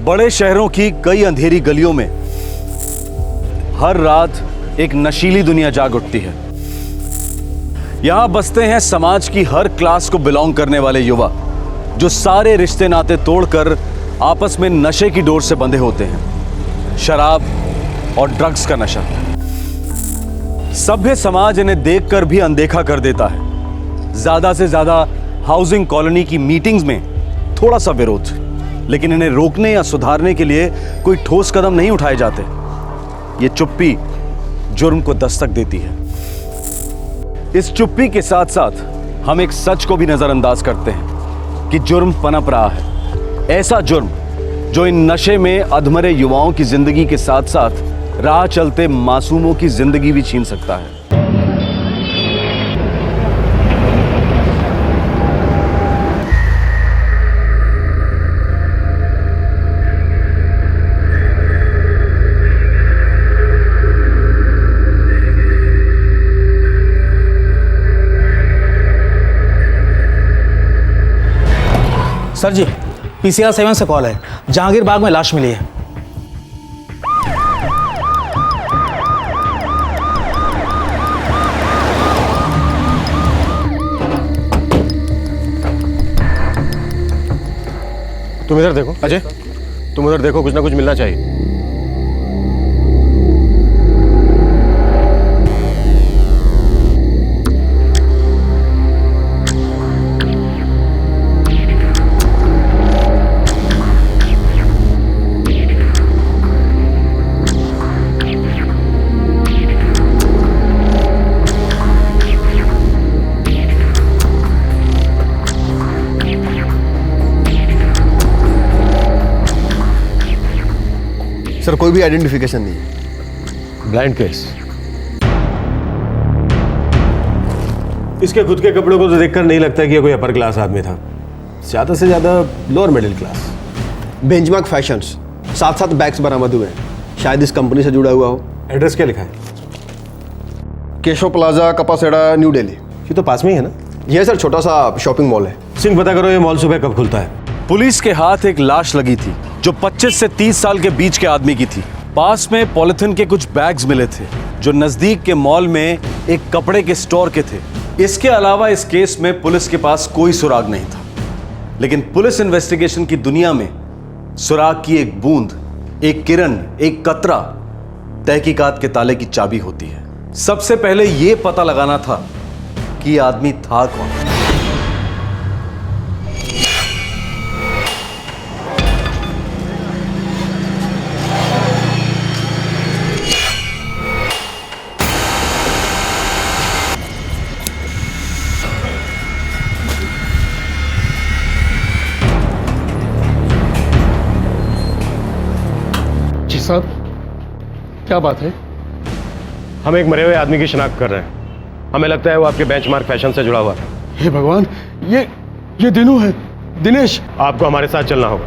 बड़े शहरों की कई अंधेरी गलियों में हर रात एक नशीली दुनिया जाग उठती है। यहां बसते हैं समाज की हर क्लास को बिलोंग करने वाले युवा, जो सारे रिश्ते नाते तोड़कर आपस में नशे की डोर से बंधे होते हैं, शराब और ड्रग्स का नशा। सभ्य समाज इन्हें देखकर भी अनदेखा कर देता है। ज्यादा से ज्यादा हाउसिंग कॉलोनी की मीटिंग्स में थोड़ा सा विरोध, लेकिन इन्हें रोकने या सुधारने के लिए कोई ठोस कदम नहीं उठाए जाते। ये चुप्पी जुर्म को दस्तक देती है। इस चुप्पी के साथ साथ हम एक सच को भी नजरअंदाज करते हैं कि जुर्म पनप रहा है। ऐसा जुर्म जो इन नशे में अधमरे युवाओं की जिंदगी के साथ साथ राह चलते मासूमों की जिंदगी भी छीन सकता है। सर जी, पीसीआर 7 से कॉल है। जहांगीर बाग में लाश मिली है। तुम इधर देखो अजय, तुम उधर देखो, कुछ ना कुछ मिलना चाहिए। सर कोई भी आइडेंटिफिकेशन नहीं है। Blind case. इसके खुद के कपड़ों को तो देखकर नहीं लगता कि ये कोई अपर क्लास आदमी था। ज्यादा से ज्यादा lower middle class. Benchmark fashions, साथ साथ बैग्स बरामद हुए हैं। शायद इस कंपनी से जुड़ा हुआ हो। एड्रेस क्या लिखा है? केशव प्लाजा, कपासेड़ा, न्यू दिल्ली। ये तो पास में ही है ना? ये सर छोटा सा शॉपिंग मॉल है। सिंह, पता करो ये मॉल सुबह कब खुलता है। पुलिस के हाथ एक लाश लगी थी जो 25 से 30 साल के बीच के आदमी की थी। पास में पॉलिथीन के कुछ बैग्स मिले थे जो नजदीक के मॉल में एक कपड़े के स्टोर के थे। इसके अलावा इस केस में पुलिस के पास कोई सुराग नहीं था, लेकिन पुलिस इन्वेस्टिगेशन की दुनिया में सुराग की एक बूंद, एक किरण, एक कतरा तहकीकात के ताले की चाबी होती है। सबसे पहले यह पता लगाना था कि यह आदमी था कौन। साहब, क्या बात है? हम एक मरे हुए आदमी की शिनाख्त कर रहे हैं। हमें लगता है वो आपके बेंचमार्क फैशन से जुड़ा हुआ है। हे भगवान, ये दिनू है, दिनेश। आपको हमारे साथ चलना होगा।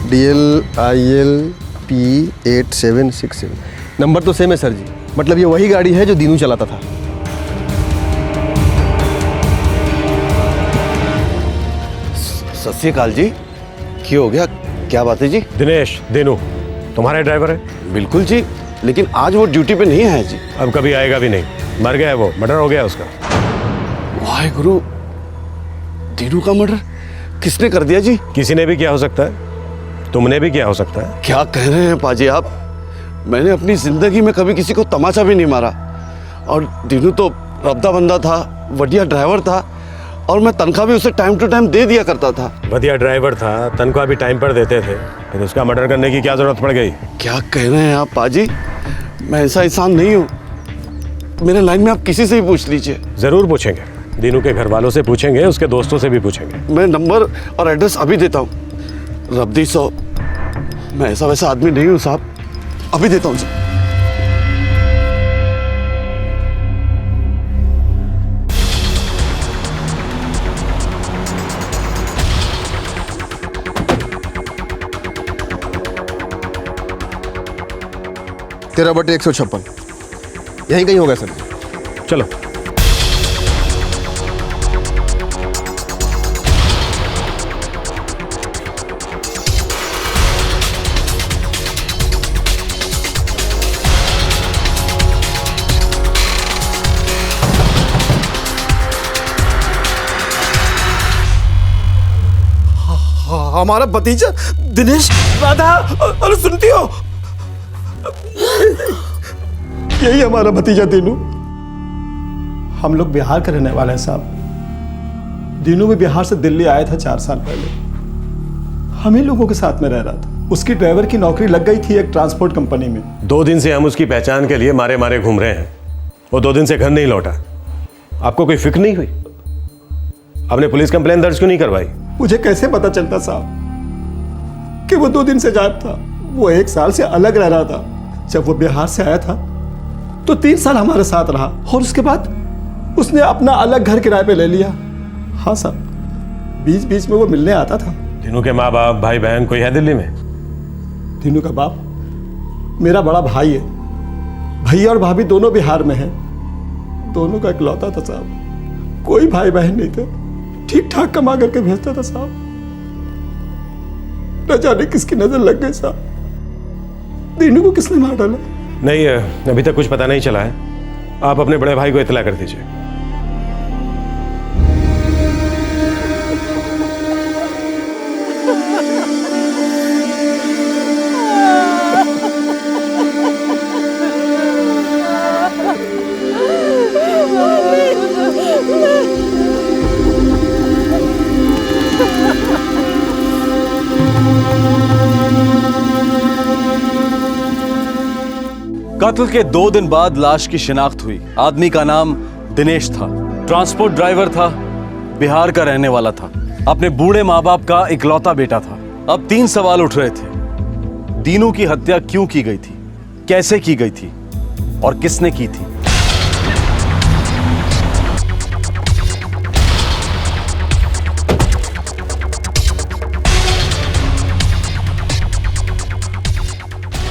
DLILP8767। नंबर तो सेम है सर जी। मतलब ये वही गाड़ी है जो दीनू चलाता था। सत श्री अकाल जी। क्या हो गया? क्या बात है जी? दिनेश, देनू तुम्हारे ड्राइवर है? बिल्कुल जी, लेकिन आज वो ड्यूटी पे नहीं है जी। अब कभी आएगा भी नहीं। मर गया है वो, मर्डर हो गया उसका। वाहे गुरु, दीनू का मर्डर किसने कर दिया जी? किसी ने भी किया हो सकता है, तुमने भी किया हो सकता है। क्या कह रहे हैं पाजी आप? मैंने अपनी जिंदगी में कभी किसी को तमाचा भी नहीं मारा। और दीनू तो रब्दा बंदा था, बढ़िया ड्राइवर था, और मैं तनख्वाह भी उसे टाइम टू टाइम दे दिया करता था। बढ़िया ड्राइवर था, तनख्वाह भी टाइम पर देते थे, फिर उसका मर्डर करने की क्या जरूरत पड़ गई? क्या कह रहे हैं आप पाजी? मैं ऐसा इंसान नहीं हूँ। मेरे लाइन में आप किसी से भी पूछ लीजिए। जरूर पूछेंगे, दीनू के घर वालों से पूछेंगे, उसके दोस्तों से भी पूछेंगे। मैं नंबर और एड्रेस अभी देता हूँ। रब्दी सो, मैं ऐसा वैसा आदमी नहीं हूँ साहब। अभी देता हूँ सर। 13/156 यहीं कहीं होगा सर। चलो। हमारा भतीजा दिनेश। राधा, अरे सुनती हो? यही हमारा भतीजा दीनू। हम लोग बिहार के रहने वाले हैं साहब। दीनू भी बिहार से दिल्ली आया था 4 साल पहले। हम ही लोगों के साथ में रह रहा था। उसकी ड्राइवर की नौकरी लग गई थी एक ट्रांसपोर्ट कंपनी में। 2 दिन से हम उसकी पहचान के लिए मारे मारे घूम रहे हैं। वो 2 दिन से घर नहीं लौटा। आपको कोई फिक्र नहीं हुई? आपने पुलिस कंप्लेन दर्ज क्यों नहीं करवाई? मुझे कैसे पता चलता साहब कि वो 2 दिन से गायब था? वो 1 साल से अलग रह रहा था। जब वो बिहार से आया था तो 3 साल हमारे साथ रहा और उसके बाद उसने अपना अलग घर किराए पे ले लिया। हाँ साहब, बीच बीच में वो मिलने आता था। दिनू के माँ बाप, भाई बहन कोई है दिल्ली में? दीनू का बाप मेरा बड़ा भाई है। भैया और भाभी दोनों बिहार में हैं। दोनों का इकलौता था साहब। कोई भाई बहन नहीं थे। ठीक ठाक कमा करके भेजता था साहब। न जाने किसकी नजर लग गई साहब। दीनू को किसने मार डाला? नहीं, अभी तक कुछ पता नहीं चला है। आप अपने बड़े भाई को इत्तला कर दीजिए। कत्ल के 2 दिन बाद लाश की शिनाख्त हुई। आदमी का नाम दिनेश था, ट्रांसपोर्ट ड्राइवर था, बिहार का रहने वाला था, अपने बूढ़े माँ बाप का इकलौता बेटा था। अब 3 सवाल उठ रहे थे। दीनू की हत्या क्यों की गई थी, कैसे की गई थी और किसने की थी?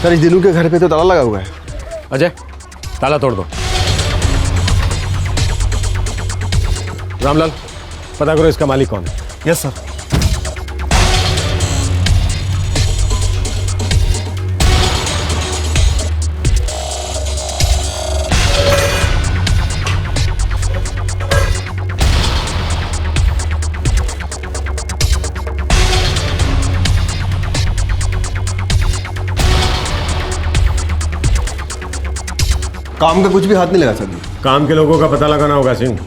सर इस दीनू के घर पे तो ताला लगा हुआ है। अजय, ताला तोड़ दो। रामलाल, पता करो इसका मालिक कौन है। Yes sir. काम का कुछ भी हाथ नहीं लगा सर। काम के लोगों का पता लगाना होगा सिंह।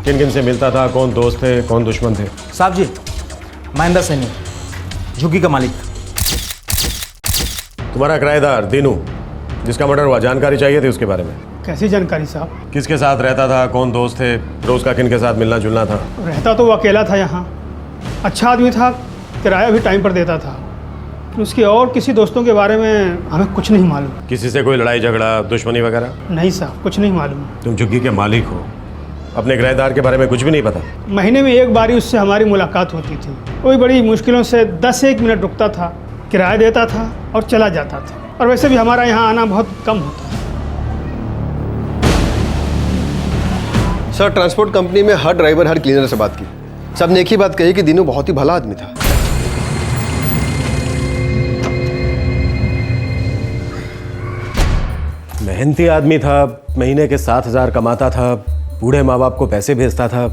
किन किन से मिलता था, कौन दोस्त थे, कौन दुश्मन थे? साहब जी, महेंद्र सैनी, झुग्गी का मालिक। तुम्हारा किराएदार दीनू, जिसका मर्डर हुआ, जानकारी चाहिए थी उसके बारे में। कैसी जानकारी साहब? किसके साथ रहता था, कौन दोस्त थे, रोज का किन के साथ मिलना जुलना था? रहता तो वो अकेला था यहाँ। अच्छा आदमी था, किराया भी टाइम पर देता था। फिर उसके और किसी दोस्तों के बारे में हमें कुछ नहीं मालूम। किसी से कोई लड़ाई झगड़ा, दुश्मनी वगैरह? नहीं साहब, कुछ नहीं मालूम। तुम झुग्गी के मालिक हो, अपने किराएदार के बारे में कुछ भी नहीं पता? महीने में एक बारी उससे हमारी मुलाकात होती थी। कोई बड़ी मुश्किलों से 10-1 मिनट रुकता था, किराया देता था और चला जाता था। और वैसे भी हमारा यहाँ आना बहुत कम होता है। सर ट्रांसपोर्ट कंपनी में हर ड्राइवर हर क्लीनर से बात की। सब ने एक ही बात कही कि दीनू बहुत ही भला आदमी था। मेहनती आदमी था, महीने के 7,000 कमाता था, बूढ़े माँ बाप को पैसे भेजता था।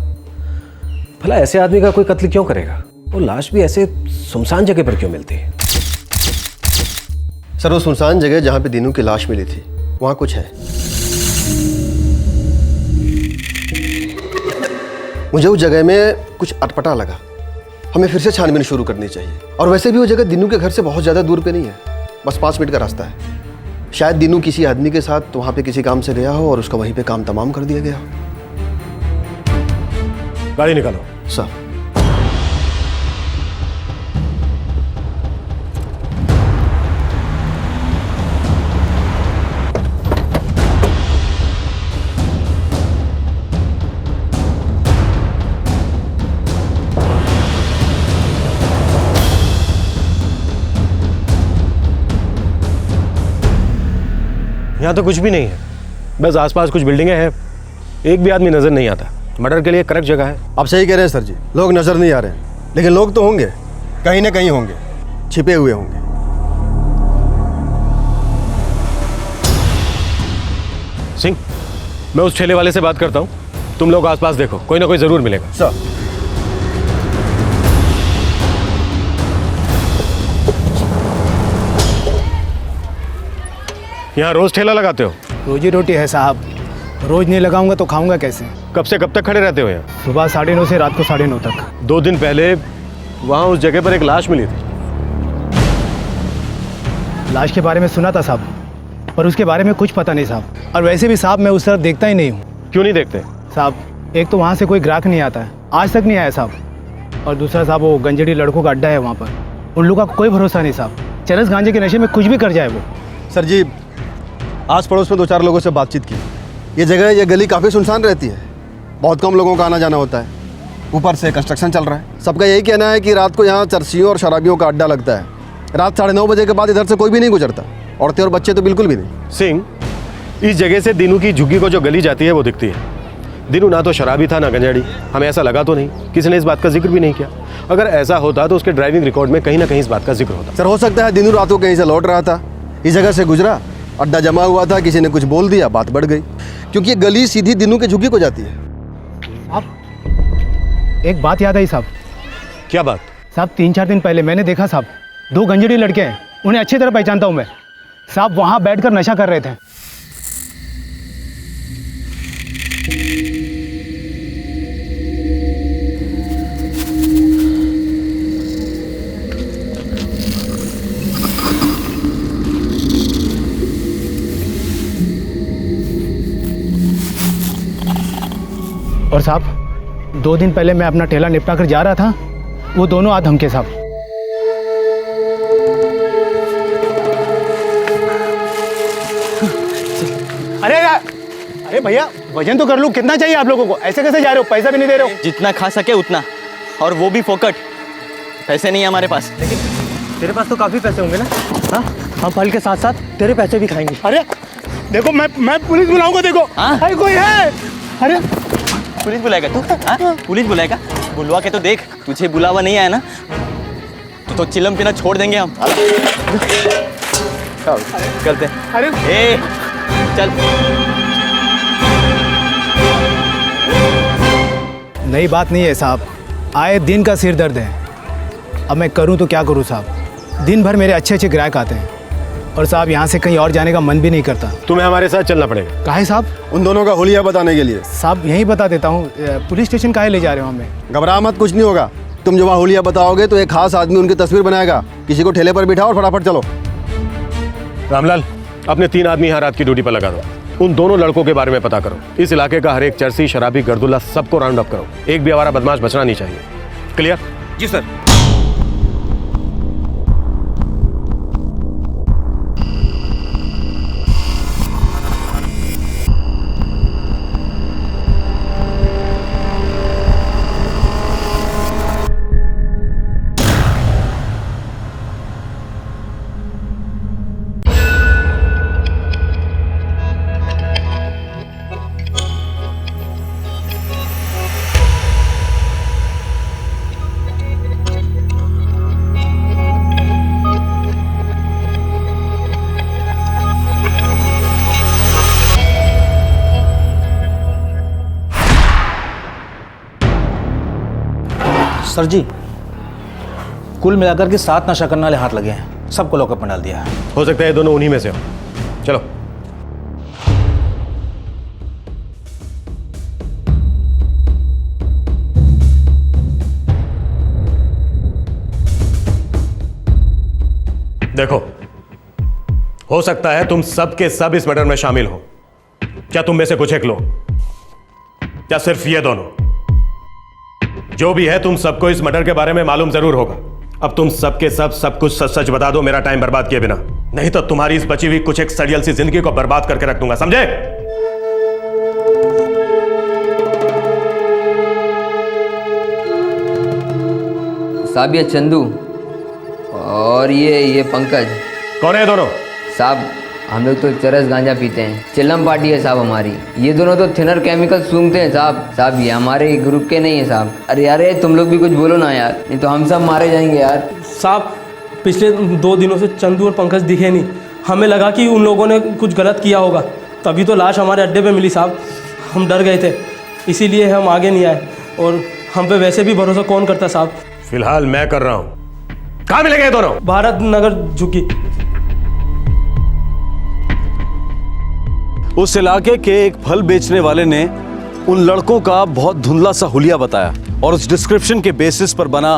भला ऐसे आदमी का कोई कत्ल क्यों करेगा? वो लाश भी ऐसे सुनसान जगह पर क्यों मिलती है? सर वो सुनसान जगह जहाँ पे दीनू की लाश मिली थी, वहाँ कुछ है। मुझे उस जगह में कुछ अटपटा लगा। हमें फिर से छानबीन शुरू करनी चाहिए। और वैसे भी वो जगह दीनू के घर से बहुत ज़्यादा दूर पे नहीं है, बस 5 मिनट का रास्ता है। शायद दीनू किसी आदमी के साथ वहाँ पे किसी काम से गया हो और उसका वहीं पे काम तमाम कर दिया गया हो। गाड़ी निकालो। सर यहाँ तो कुछ भी नहीं है, बस आसपास कुछ बिल्डिंगें हैं, एक भी आदमी नजर नहीं आता। मर्डर के लिए करेक्ट जगह है। आप सही कह रहे हैं सर जी, लोग नजर नहीं आ रहे हैं, लेकिन लोग तो होंगे, कहीं ना कहीं होंगे, छिपे हुए होंगे। सिंह, मैं उस ठेले वाले से बात करता हूँ, तुम लोग आसपास देखो, कोई ना कोई जरूर मिलेगा। सर यहाँ रोज ठेला लगाते हो? रोजी रोटी है साहब, रोज नहीं लगाऊंगा तो खाऊंगा कैसे। कब से कब तक खड़े रहते हो यहाँ? सुबह 9:30 से रात को 9:30 तक। 2 दिन पहले वहाँ उस जगह पर एक लाश मिली थी। लाश के बारे में सुना था साहब, पर उसके बारे में कुछ पता नहीं साहब। और वैसे भी साहब मैं उस तरफ देखता ही नहीं हूँ। क्यों नहीं देखते? साहब एक तो वहाँ से कोई ग्राहक नहीं आता है, आज तक नहीं आया साहब। और दूसरा साहब वो गंजेड़ी लड़कों का अड्डा है वहाँ पर, उन लोगों का कोई भरोसा नहीं साहब। चरस गांजे के नशे में कुछ भी कर जाए वो। सर जी, आस पड़ोस में 2-4 लोगों से बातचीत की, ये जगह, ये गली काफ़ी सुनसान रहती है, बहुत कम लोगों का आना जाना होता है, ऊपर से कंस्ट्रक्शन चल रहा है। सबका यही कहना है कि रात को यहाँ चरसियों और शराबियों का अड्डा लगता है। रात 9:30 बजे के बाद इधर से कोई भी नहीं गुजरता, औरतें और बच्चे तो बिल्कुल भी नहीं। सिंह, इस जगह से दिनू की झुग्गी को जो गली जाती है वो दिखती है। दिनू ना तो शराबी था ना गंजाड़ी, हमें ऐसा लगा तो नहीं, किसी ने इस बात का जिक्र भी नहीं किया। अगर ऐसा होता तो उसके ड्राइविंग रिकॉर्ड में कहीं ना कहीं इस बात का जिक्र होता। सर हो सकता है दिनू रात को कहीं से लौट रहा था, इस जगह से गुजरा, अड्डा जमा हुआ था, किसी ने कुछ बोल दिया, बात बढ़ गई, क्योंकि ये गली सीधी दिनू के झुग्गी को जाती है। साहब एक बात याद आई साहब। क्या बात? साहब 3-4 दिन पहले मैंने देखा साहब, 2 गंजेड़ी लड़के हैं, उन्हें अच्छी तरह पहचानता हूँ मैं साहब, वहाँ बैठकर नशा कर रहे थे। और साहब 2 दिन पहले मैं अपना ठेला निपटा कर जा रहा था, वो दोनों आ धमके साहब। अरे भैया वजन तो कर लूं, कितना चाहिए आप लोगों को? ऐसे कैसे जा रहे हो, पैसा भी नहीं दे रहे हो। जितना खा सके उतना, और वो भी फोकट, पैसे नहीं है हमारे पास। तेरे पास तो काफी पैसे होंगे ना? हाँ, हम फल के साथ साथ तेरे पैसे भी खाएंगे। अरे देखो मैं पुलिस बुलाऊंगा, देखो। हाँ? अरे कोई है? अरे पुलिस बुलाएगा तू? हाँ? पुलिस बुलाएगा? बुलवा के तो देख, तुझे बुलावा नहीं आया ना तो चिलम पीना छोड़ देंगे हम। करते हैं। अरे ए, चल। नई बात नहीं है साहब, आए दिन का सिर दर्द है। अब मैं करूं तो क्या करूं साहब, दिन भर मेरे अच्छे अच्छे ग्राहक आते हैं, और साहब यहाँ से कहीं और जाने का मन भी नहीं करता। तुम्हें हमारे साथ चलना पड़ेगा। काहे साहब? उन दोनों का हुलिया बताने के लिए। साहब यहीं बता देता हूँ, पुलिस स्टेशन काहे ले जा रहे हो हमें? घबरा मत, कुछ नहीं होगा। तुम जो वहाँ हुलिया बताओगे तो एक खास आदमी उनकी तस्वीर बनाएगा, किसी को ठेले पर बिठाओ और फटाफट चलो। रामलाल, अपने 3 आदमी यहाँ रात की ड्यूटी पर लगा दो, उन दोनों लड़कों के बारे में पता करो। इस इलाके का हर एक चरसी, शराबी, गर्दुल्ला सबको राउंड अप करो, एक भी आवारा बदमाश बचना नहीं चाहिए। क्लियर? जी सर। सर जी कुल मिलाकर के 7 नशा करने वाले हाथ लगे हैं, सबको लॉकअप में डाल दिया है। हो सकता है ये दोनों उन्हीं में से हो। चलो। देखो, हो सकता है तुम सब के सब इस मर्डर में शामिल हो। क्या तुम में से कुछ एक लोग, या सिर्फ ये दोनों? जो भी है, तुम सबको इस मर्डर के बारे में मालूम जरूर होगा। अब तुम सब के सब कुछ सच सच बता दो, मेरा टाइम बर्बाद किए बिना, नहीं तो तुम्हारी इस बची हुई कुछ एक सड़ियल सी जिंदगी को बर्बाद करके रख दूंगा, समझे? साहब ये चंदू और ये पंकज। कौन है दोनों? साहब हम लोग तो चरस गांजा पीते हैं, चिल्लम पार्टी है साहब हमारी। ये दोनों तो थिनर केमिकल सूंघते हैं साहब ये हमारे ग्रुप के नहीं है साहब। अरे यार तुम लोग भी कुछ बोलो ना यार, नहीं तो हम सब मारे जाएंगे यार। साहब पिछले 2 दिनों से चंदू और पंकज दिखे नहीं, हमें लगा कि उन लोगों ने कुछ गलत किया होगा, तभी तो लाश हमारे अड्डे पे मिली साहब। हम डर गए थे, इसीलिए हम आगे नहीं आए, और हम पे वैसे भी भरोसा कौन करता साहब। फिलहाल मैं कर रहा हूं। कहां मिलेंगे ये दोनों? भारत नगर झुग्गी। उस इलाके के एक फल बेचने वाले ने उन लड़कों का बहुत धुंधला सा हुलिया बताया, और उस डिस्क्रिप्शन के बेसिस पर बना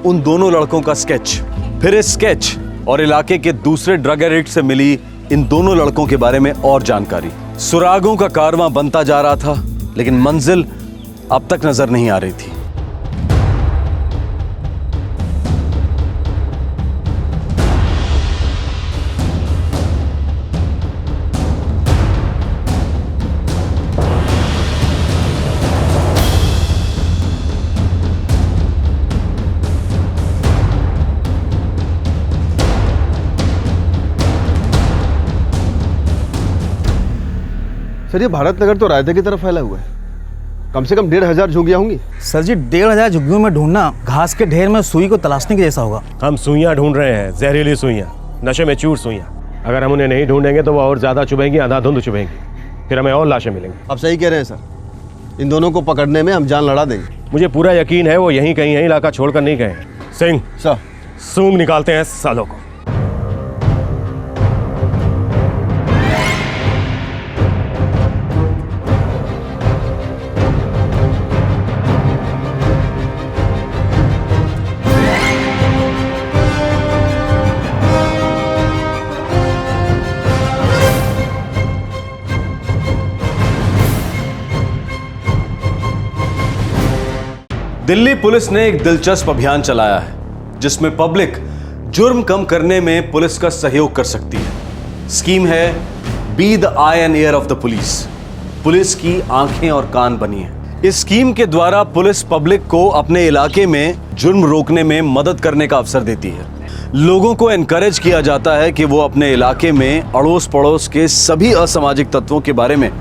उन दोनों लड़कों का स्केच। फिर इस स्केच और इलाके के दूसरे ड्रग एडिक्ट से मिली इन दोनों लड़कों के बारे में और जानकारी। सुरागों का कारवां बनता जा रहा था, लेकिन मंजिल अब तक नजर नहीं आ रही थी। सर ये भारत नगर तो रायते की तरफ फैला हुआ है, कम से कम 1500 झुग्गियां होंगी। सर जी 1500 झुग्गियों में ढूंढना घास के ढेर में सुई को तलाशने के जैसा होगा। हम सुइयां ढूंढ रहे हैं, जहरीली सुइयां, नशे में चूर सुइयां। अगर हम उन्हें नहीं ढूंढेंगे तो वो और ज्यादा चुभेंगी, अंधाधुंध चुभेंगी, फिर हमें और लाशें मिलेंगी। आप सही कह रहे हैं सर, इन दोनों को पकड़ने में हम जान लड़ा देंगे। मुझे पूरा यकीन है वो यहीं कहीं है, इलाका छोड़कर नहीं गए। सिंह सर सूंघ निकालते हैं सालों को। दिल्ली पुलिस ने एक दिलचस्प अभियान चलाया है जिसमें पब्लिक जुर्म कम करने में पुलिस का सहयोग कर सकती है। स्कीम है be the I and year of the police. Police की आंखें और कान बनिए। इस स्कीम के द्वारा पुलिस पब्लिक को अपने इलाके में जुर्म रोकने में मदद करने का अवसर देती है। लोगों को एनकरेज किया जाता है कि वो अपने इलाके में अड़ोस पड़ोस के सभी असामाजिक तत्वों के बारे में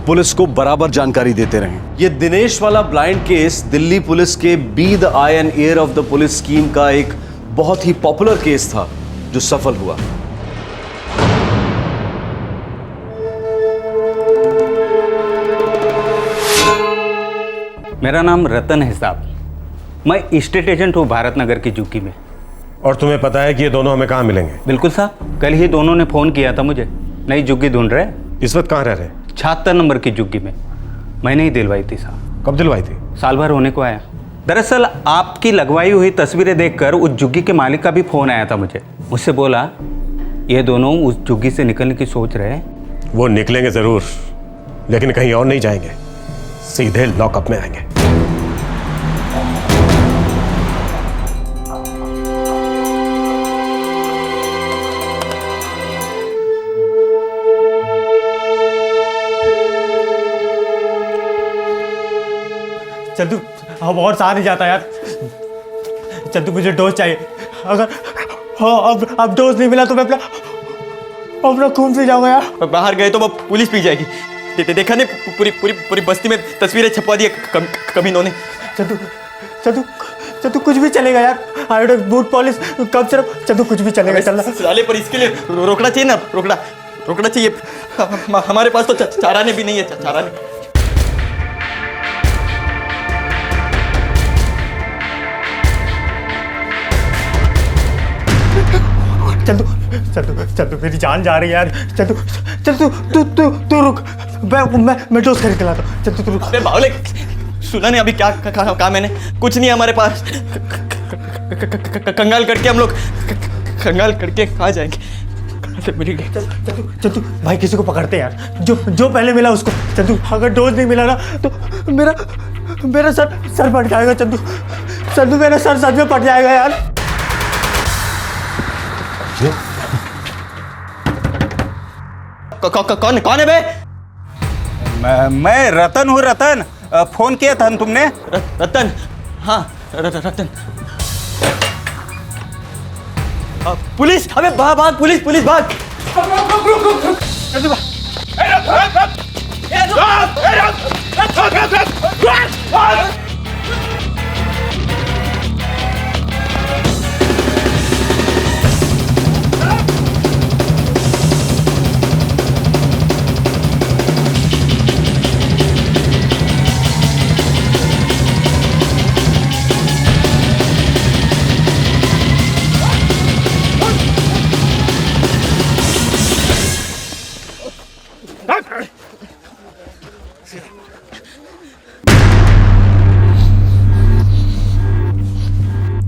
पुलिस को बराबर जानकारी देते रहें। ये दिनेश वाला ब्लाइंड केस दिल्ली पुलिस के be the I and year of the police scheme का एक बहुत ही पॉपुलर केस था जो सफल हुआ। मेरा नाम रतन है साहब, मैं स्टेट एजेंट हूँ भारत नगर की झुग्गी में। और तुम्हें पता है कि ये दोनों हमें कहाँ मिलेंगे? बिल्कुल साहब, कल ही दोनों ने फ़ोन किया था मुझे, नई झुग्गी ढूंढ रहे। इस वक्त कहाँ रह रहे? 76 नंबर की झुग्गी में। मैंने ही दिलवाई थी साहब। कब दिलवाई थी? साल भर होने को आया। दरअसल आपकी लगवाई हुई तस्वीरें देखकर उस झुग्गी के मालिक का भी फ़ोन आया था मुझसे बोला ये दोनों उस झुग्गी से निकलने की सोच रहे हैं। वो निकलेंगे ज़रूर, लेकिन कहीं और नहीं जाएंगे, सीधे लॉकअप में आएंगे। चंदू अब और सहा नहीं जाता यार। चंदू मुझे डोज चाहिए, अगर अब डोज नहीं मिला तो मैं अपना खून पी जाऊंगा यार। बाहर गए तो वो पुलिस पी जाएगी। देखा नहीं पूरी बस्ती में तस्वीरें छपवा दी कमीनों ने। चंदू चंदू चंदू कुछ भी चलेगा यार, आयोडेक्स बूट पॉलिश कब सिर्फ चंदू कुछ भी चलेगा। चलना साले पर इसके लिए रोकना चाहिए ना, रोकना चाहिए। हमारे पास तो चाराने भी नहीं है, चाराने। चंदू चंदू चंदू मेरी जान जा रही है यार। चंदू चंदू तू रुक, मैं डोज खरीद के लाता हूँ। चंदू तू रुक। अबे बावले, सुना नहीं अभी क्या कहा मैंने? कुछ नहीं हमारे पास। कंगाल करके हम लोग कंगाल करके कहाँ जाएंगे? चंदू भाई किसी को पकड़ते यार, जो पहले मिला उसको। चंदू अगर डोज नहीं मिला ना तो मेरा सर फट जाएगा। चंदू मेरा सर सच में फट जाएगा यार। कौन है बे? मैं रतन हूँ। रतन, फोन किया था तुमने? रतन? हाँ रतन। पुलिस! अबे भाग पुलिस भाग!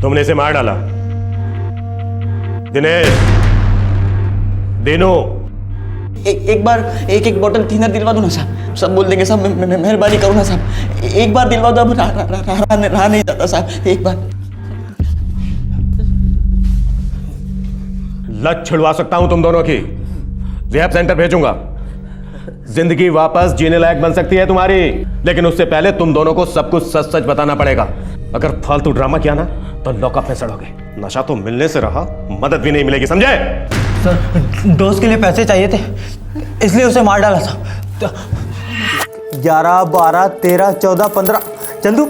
तुमने इसे मार डाला। दिनेश, दिनू, एक बार एक बोतल थिनर दिलवा दो ना साहब, सब बोल देंगे साहब, मेहरबानी करो ना साहब, एक बार दिलवा दो, अब रहा नहीं जाता साहब, एक बार। लत छिड़वा सकता हूं तुम दोनों की, रिहैब सेंटर भेजूंगा। जिंदगी वापस जीने लायक बन सकती है तुम्हारी, लेकिन उससे पहले तुम दोनों को सब कुछ सच सच बताना पड़ेगा। अगर फालतू ड्रामा किया ना तो लॉकअप में सड़ोगे। नशा तो मिलने से रहा, मदद भी नहीं मिलेगी, समझे? सर, डोज के लिए पैसे चाहिए थे, इसलिए उसे मार डाला था। 11, 12, 13, 14, 15। चंदू,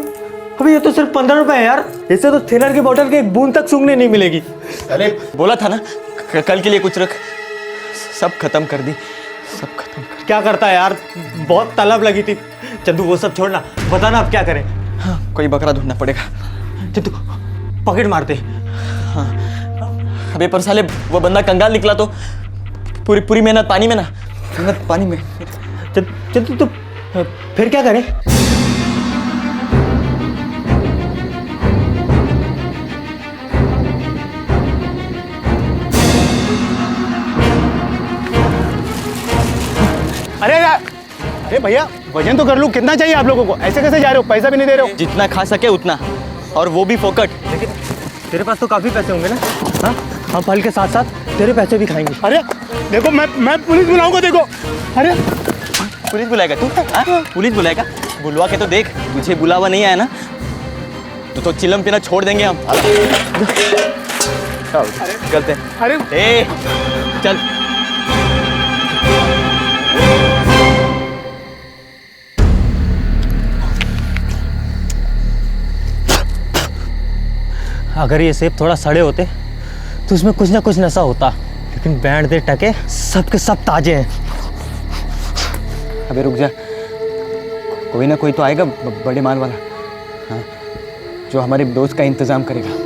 अभी ये तो सिर्फ 15 रुपए है यार। इससे तो थिनर की बोतल की एक बूंद तक सूंघने नहीं मिलेगी। अरे बोला था ना कल के लिए कुछ रख, सब खत्म कर दी, सब खत्म कर। क्या करता है यार, बहुत तलब लगी थी। चंदू वो सब छोड़ना, बताना अब क्या करें। हाँ, कोई बकरा ढूंढना पड़ेगा। चंदू पॉकेट मारते। हाँ, अबे पर साले वो बंदा कंगाल निकला तो पूरी मेहनत पानी में ना, मेहनत पानी में। चंदू तो फिर क्या करें? अरे यार, अरे भैया वजन तो कर लूँ, कितना चाहिए आप लोगों को? ऐसे कैसे जा रहे हो, पैसा भी नहीं दे रहे हो? जितना खा सके उतना, और वो भी फोकट। लेकिन तेरे पास तो काफी पैसे होंगे ना? हाँ, हम फल के साथ साथ तेरे पैसे भी खाएंगे। अरे देखो, मैं पुलिस बुलाऊंगा, देखो। अरे पुलिस बुलाएगा तू? हाँ? पुलिस बुलाएगा? बुलवा के तो देख, तुझे बुलावा नहीं आया ना तो चिलम पीना छोड़ देंगे हम। चलते हैं। अरे ए, चल। अगर ये सेब थोड़ा सड़े होते तो उसमें कुछ ना कुछ नशा होता, लेकिन बैंड दे टके सब के सब ताजे हैं। अबे रुक जा, कोई ना कोई तो आएगा बड़े माल वाला, हाँ, जो हमारे दोस्त का इंतजाम करेगा।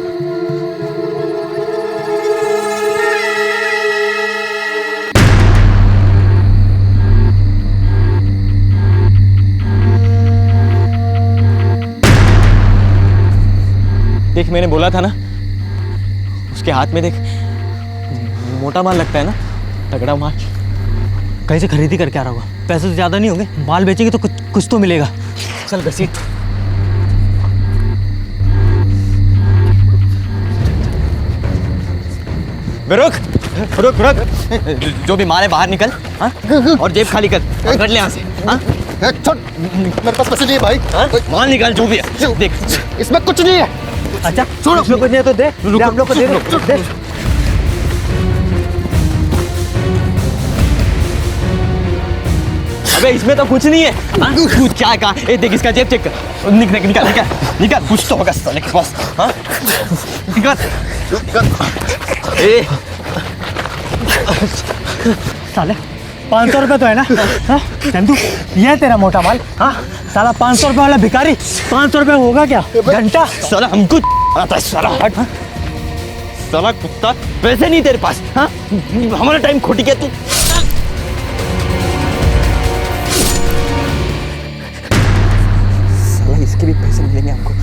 देख, मैंने बोला था ना, उसके हाथ में देख, मोटा माल लगता है ना, तगड़ा माल। कहीं से खरीदी करके आ रहा होगा, पैसे तो ज़्यादा नहीं होंगे, माल बेचेंगे तो कुछ तो मिलेगा। चल घसीट। रुक रुक रुक, जो भी माल है बाहर निकल, हाँ? और जेब खाली कर, पकड़ ले यहाँ से। हाँ? मेरे पास पैसे नहीं है भाई। हाँ? माल निकाल जो भी है, देख इसमें कुछ नहीं है। अच्छा छोड़ो, कुछ नहीं है तो दे, हम लोग को दे दे। अबे इसमें तो कुछ नहीं है। हाँ? तू क्या कहा? ए देख, इसका जेब चेक कर, निकाल निकाल निकाल निकाल, कुछ तो होगा साले के पास। हाँ? निकाल। ए साले 500 रुपये तो है ना? हाँ? चंदू, ये है तेरा मोटा माल? हाँ, साला 500 रुपये वाला भिखारी 500 रुपये होगा क्या घंटा? साला हमको आता है, साला हट। साला कुत्ता, पैसे नहीं तेरे पास? हाँ, हमारा टाइम खोटी क्या तू? साला इसके भी पैसे मिलेंगे हमको।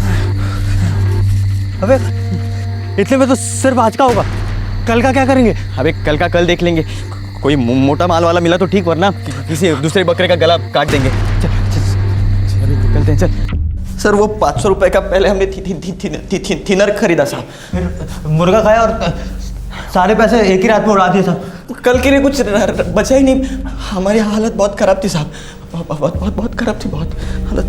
अबे इतने में तो सिर्फ आज का होगा, कल का क्या करेंगे? अबे कल का कल देख लेंगे, कोई मोटा माल वाला मिला तो ठीक, वरना किसी दूसरे बकरे का गला काट देंगे। चल चल अभी निकलते हैं, चल। सर वो 500 रुपए का पहले हमने थिनर खरीदा साहब, मुर्गा खाया और सारे पैसे एक ही रात में उड़ा दिए साहब। कल के लिए कुछ बचा ही नहीं। हमारी हालत बहुत खराब थी साहब, बहुत बहुत बहुत खराब थी, बहुत हालत।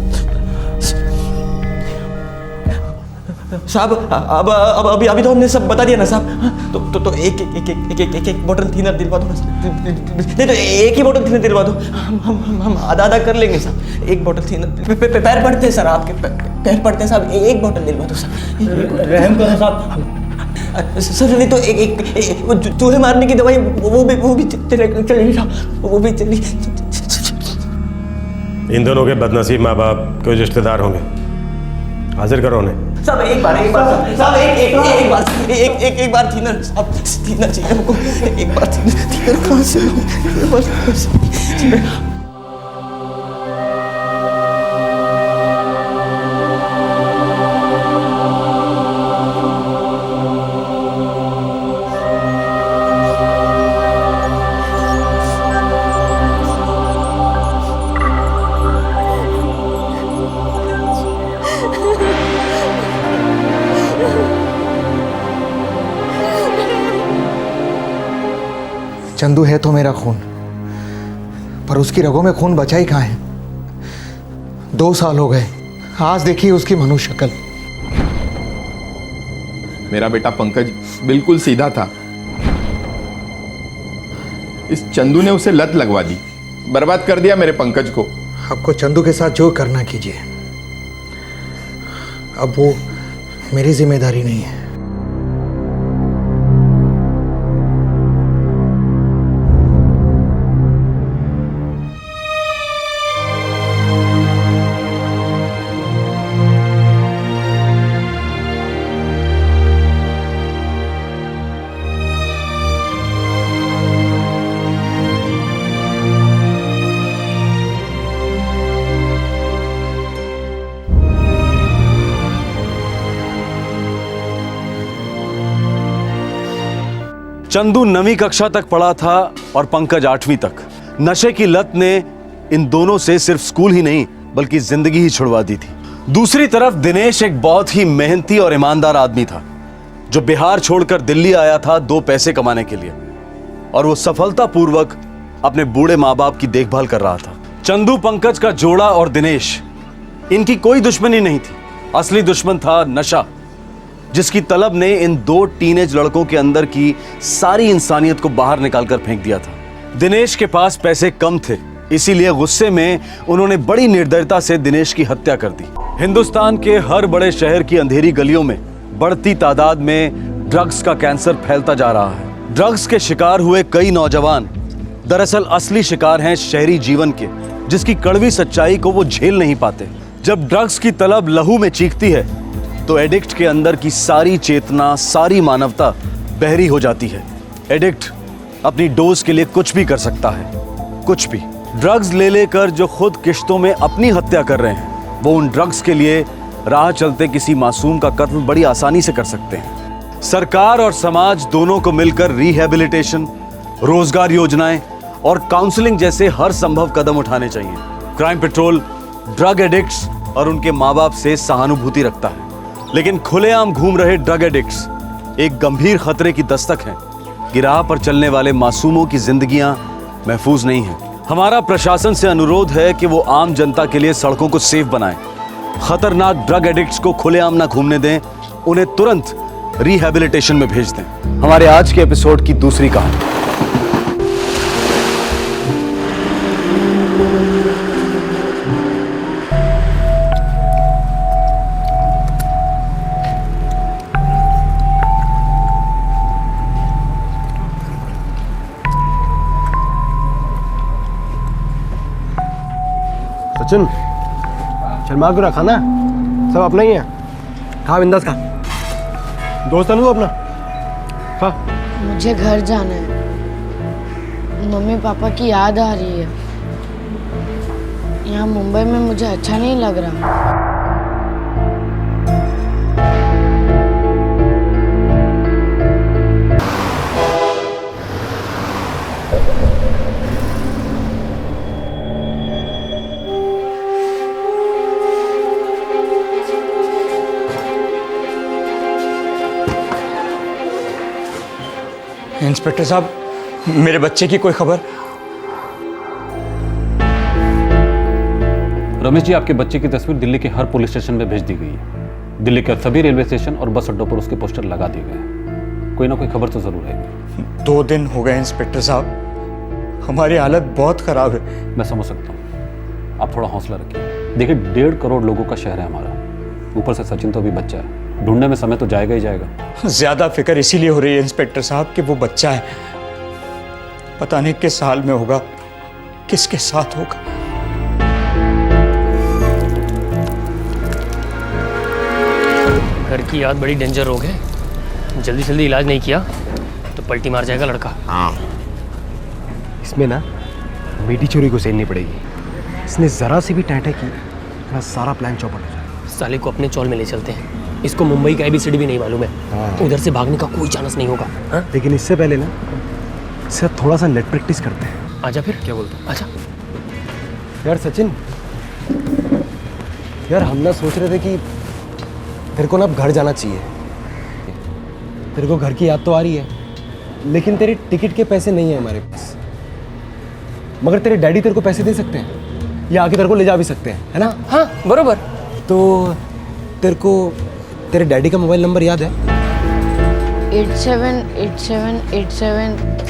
साहब अब अभी अभी तो हमने सब बता दिया ना साहब। तो एक बोतल थिनर दिलवा दो ना। नहीं तो एक ही बोतल थिनर दिलवा दो, हम आधा कर लेंगे साहब। एक बोतल थिनर पैर पड़ते हैं सर, आपके पैर पड़ते हैं साहब। एक बोतल दिलवा दो सर। रहम करो साहब। सर नहीं तो एक वो चूहे मारने की दवाई वो भी चलेगी साहब, वो भी चलेगी। इन दोनों के बदनसीब माँ बाप कोई रिश्तेदार होंगे, हाजिर करो उन्हें। साहब एक बार साहब एक बार थिनर साहब, थिनर चाहिए हमको। एक बार थिनर कहाँ से चंदू है तो मेरा खून, पर उसकी रगों में खून बचा ही कहाँ है। 2 साल हो गए, आज देखिए उसकी मनुष्य शक्ल। मेरा बेटा पंकज बिल्कुल सीधा था। इस चंदू ने उसे लत लगवा दी, बर्बाद कर दिया मेरे पंकज को। आपको चंदू के साथ जो करना कीजिए, अब वो मेरी जिम्मेदारी नहीं है। चंदू 9वीं कक्षा तक पढ़ा था और पंकज 8वीं तक। नशे की लत ने इन दोनों से सिर्फ स्कूल ही नहीं बल्कि जिंदगी ही छुड़वा दी थी। दूसरी तरफ दिनेश एक बहुत ही मेहनती और ईमानदार आदमी था जो बिहार छोड़कर दिल्ली आया था 2 पैसे कमाने के लिए, और वो सफलतापूर्वक अपने बूढ़े माँ बाप की देखभाल कर रहा था। चंदू पंकज का जोड़ा और दिनेश, इनकी कोई दुश्मनी नहीं थी। असली दुश्मन था नशा, जिसकी तलब ने इन 2 टीनेज लड़कों के अंदर की सारी इंसानियत को बाहर निकालकर फेंक दिया था। दिनेश के पास पैसे कम थे, इसीलिए गुस्से में उन्होंने बड़ी निर्दयता से दिनेश की हत्या कर दी। हिंदुस्तान के हर बड़े शहर की अंधेरी गलियों में बढ़ती तादाद में ड्रग्स का कैंसर फैलता जा रहा है। ड्रग्स के शिकार हुए कई नौजवान दरअसल असली शिकार हैं शहरी जीवन के, जिसकी कड़वी सच्चाई को वो झेल नहीं पाते। जब ड्रग्स की तलब लहू में चीखती है तो एडिक्ट के अंदर की सारी चेतना, सारी मानवता बहरी हो जाती है। एडिक्ट अपनी डोज के लिए कुछ भी कर सकता है, कुछ भी। ड्रग्स ले लेकर जो खुद किश्तों में अपनी हत्या कर रहे हैं, वो उन ड्रग्स के लिए राह चलते किसी मासूम का कत्ल बड़ी आसानी से कर सकते हैं। सरकार और समाज दोनों को मिलकर रिहैबिलिटेशन, रोजगार योजनाएं और काउंसलिंग जैसे हर संभव कदम उठाने चाहिए। क्राइम पेट्रोल ड्रग एडिक्ट्स और उनके माँ बाप से सहानुभूति रखता है, लेकिन खुलेआम घूम रहे ड्रग एडिक्ट्स एक गंभीर खतरे की दस्तक हैं कि राह पर चलने वाले मासूमों की जिंदगियां महफूज नहीं हैं। हमारा प्रशासन से अनुरोध है कि वो आम जनता के लिए सड़कों को सेफ बनाएं, खतरनाक ड्रग एडिक्ट्स को खुलेआम ना घूमने दें, उन्हें तुरंत रिहैबिलिटेशन में भेज दें। हमारे आज के एपिसोड की दूसरी कहानी। सचिन, चल मार को रखा ना, सब अपना ही है। हाँ बिंदास खा, दोस्त है ना वो अपना। हाँ मुझे घर जाना है, मम्मी पापा की याद आ रही है। यहाँ मुंबई में मुझे अच्छा नहीं लग रहा। इंस्पेक्टर साहब, मेरे बच्चे की कोई खबर? रमेश जी, आपके बच्चे की तस्वीर दिल्ली के हर पुलिस स्टेशन में भेज दी गई है। दिल्ली के सभी रेलवे स्टेशन और बस अड्डों पर उसके पोस्टर लगा दिए गए हैं। कोई ना कोई खबर तो जरूर है। 2 दिन हो गए इंस्पेक्टर साहब, हमारी हालत बहुत खराब है। मैं समझ सकता हूँ, आप थोड़ा हौसला रखिए। देखिए 1.5 करोड़ लोगों का शहर है हमारा, ऊपर से सचिन तो अभी बच्चा है, ढूंढने में समय तो जाएगा ही जाएगा। ज्यादा फिक्र इसीलिए हो रही है इंस्पेक्टर साहब कि वो बच्चा है, पता नहीं किस हाल में होगा, किसके साथ होगा। घर की याद बड़ी डेंजर रोग है, जल्दी जल्दी इलाज नहीं किया तो पलटी मार जाएगा लड़का। हाँ, इसमें ना बेटी चोरी को सेलनी पड़ेगी। इसने जरा सी भी टैंटे की, मेरा सारा प्लान चौपट हो जाएगा। साले को अपने चौल में ले चलते हैं, इसको मुंबई का ABCD भी नहीं मालूम है। हाँ। उधर से भागने का कोई चांस नहीं होगा। हाँ? लेकिन इससे पहले ना इससे थोड़ा सा नेट प्रैक्टिस करते हैं। आजा फिर। क्या बोलते हो? आजा। यार सचिन, यार हम ना सोच रहे थे कि तेरे को ना अब घर जाना चाहिए। तेरे को घर की याद तो आ रही है, लेकिन तेरे टिकट के पैसे नहीं है हमारे पास। मगर तेरे डैडी तेरे को पैसे दे सकते हैं या आके तेरे को ले जा भी सकते हैं, है ना? हाँ बरोबर। तो तेरे को तेरे डैडी का मोबाइल नंबर याद है? 878787।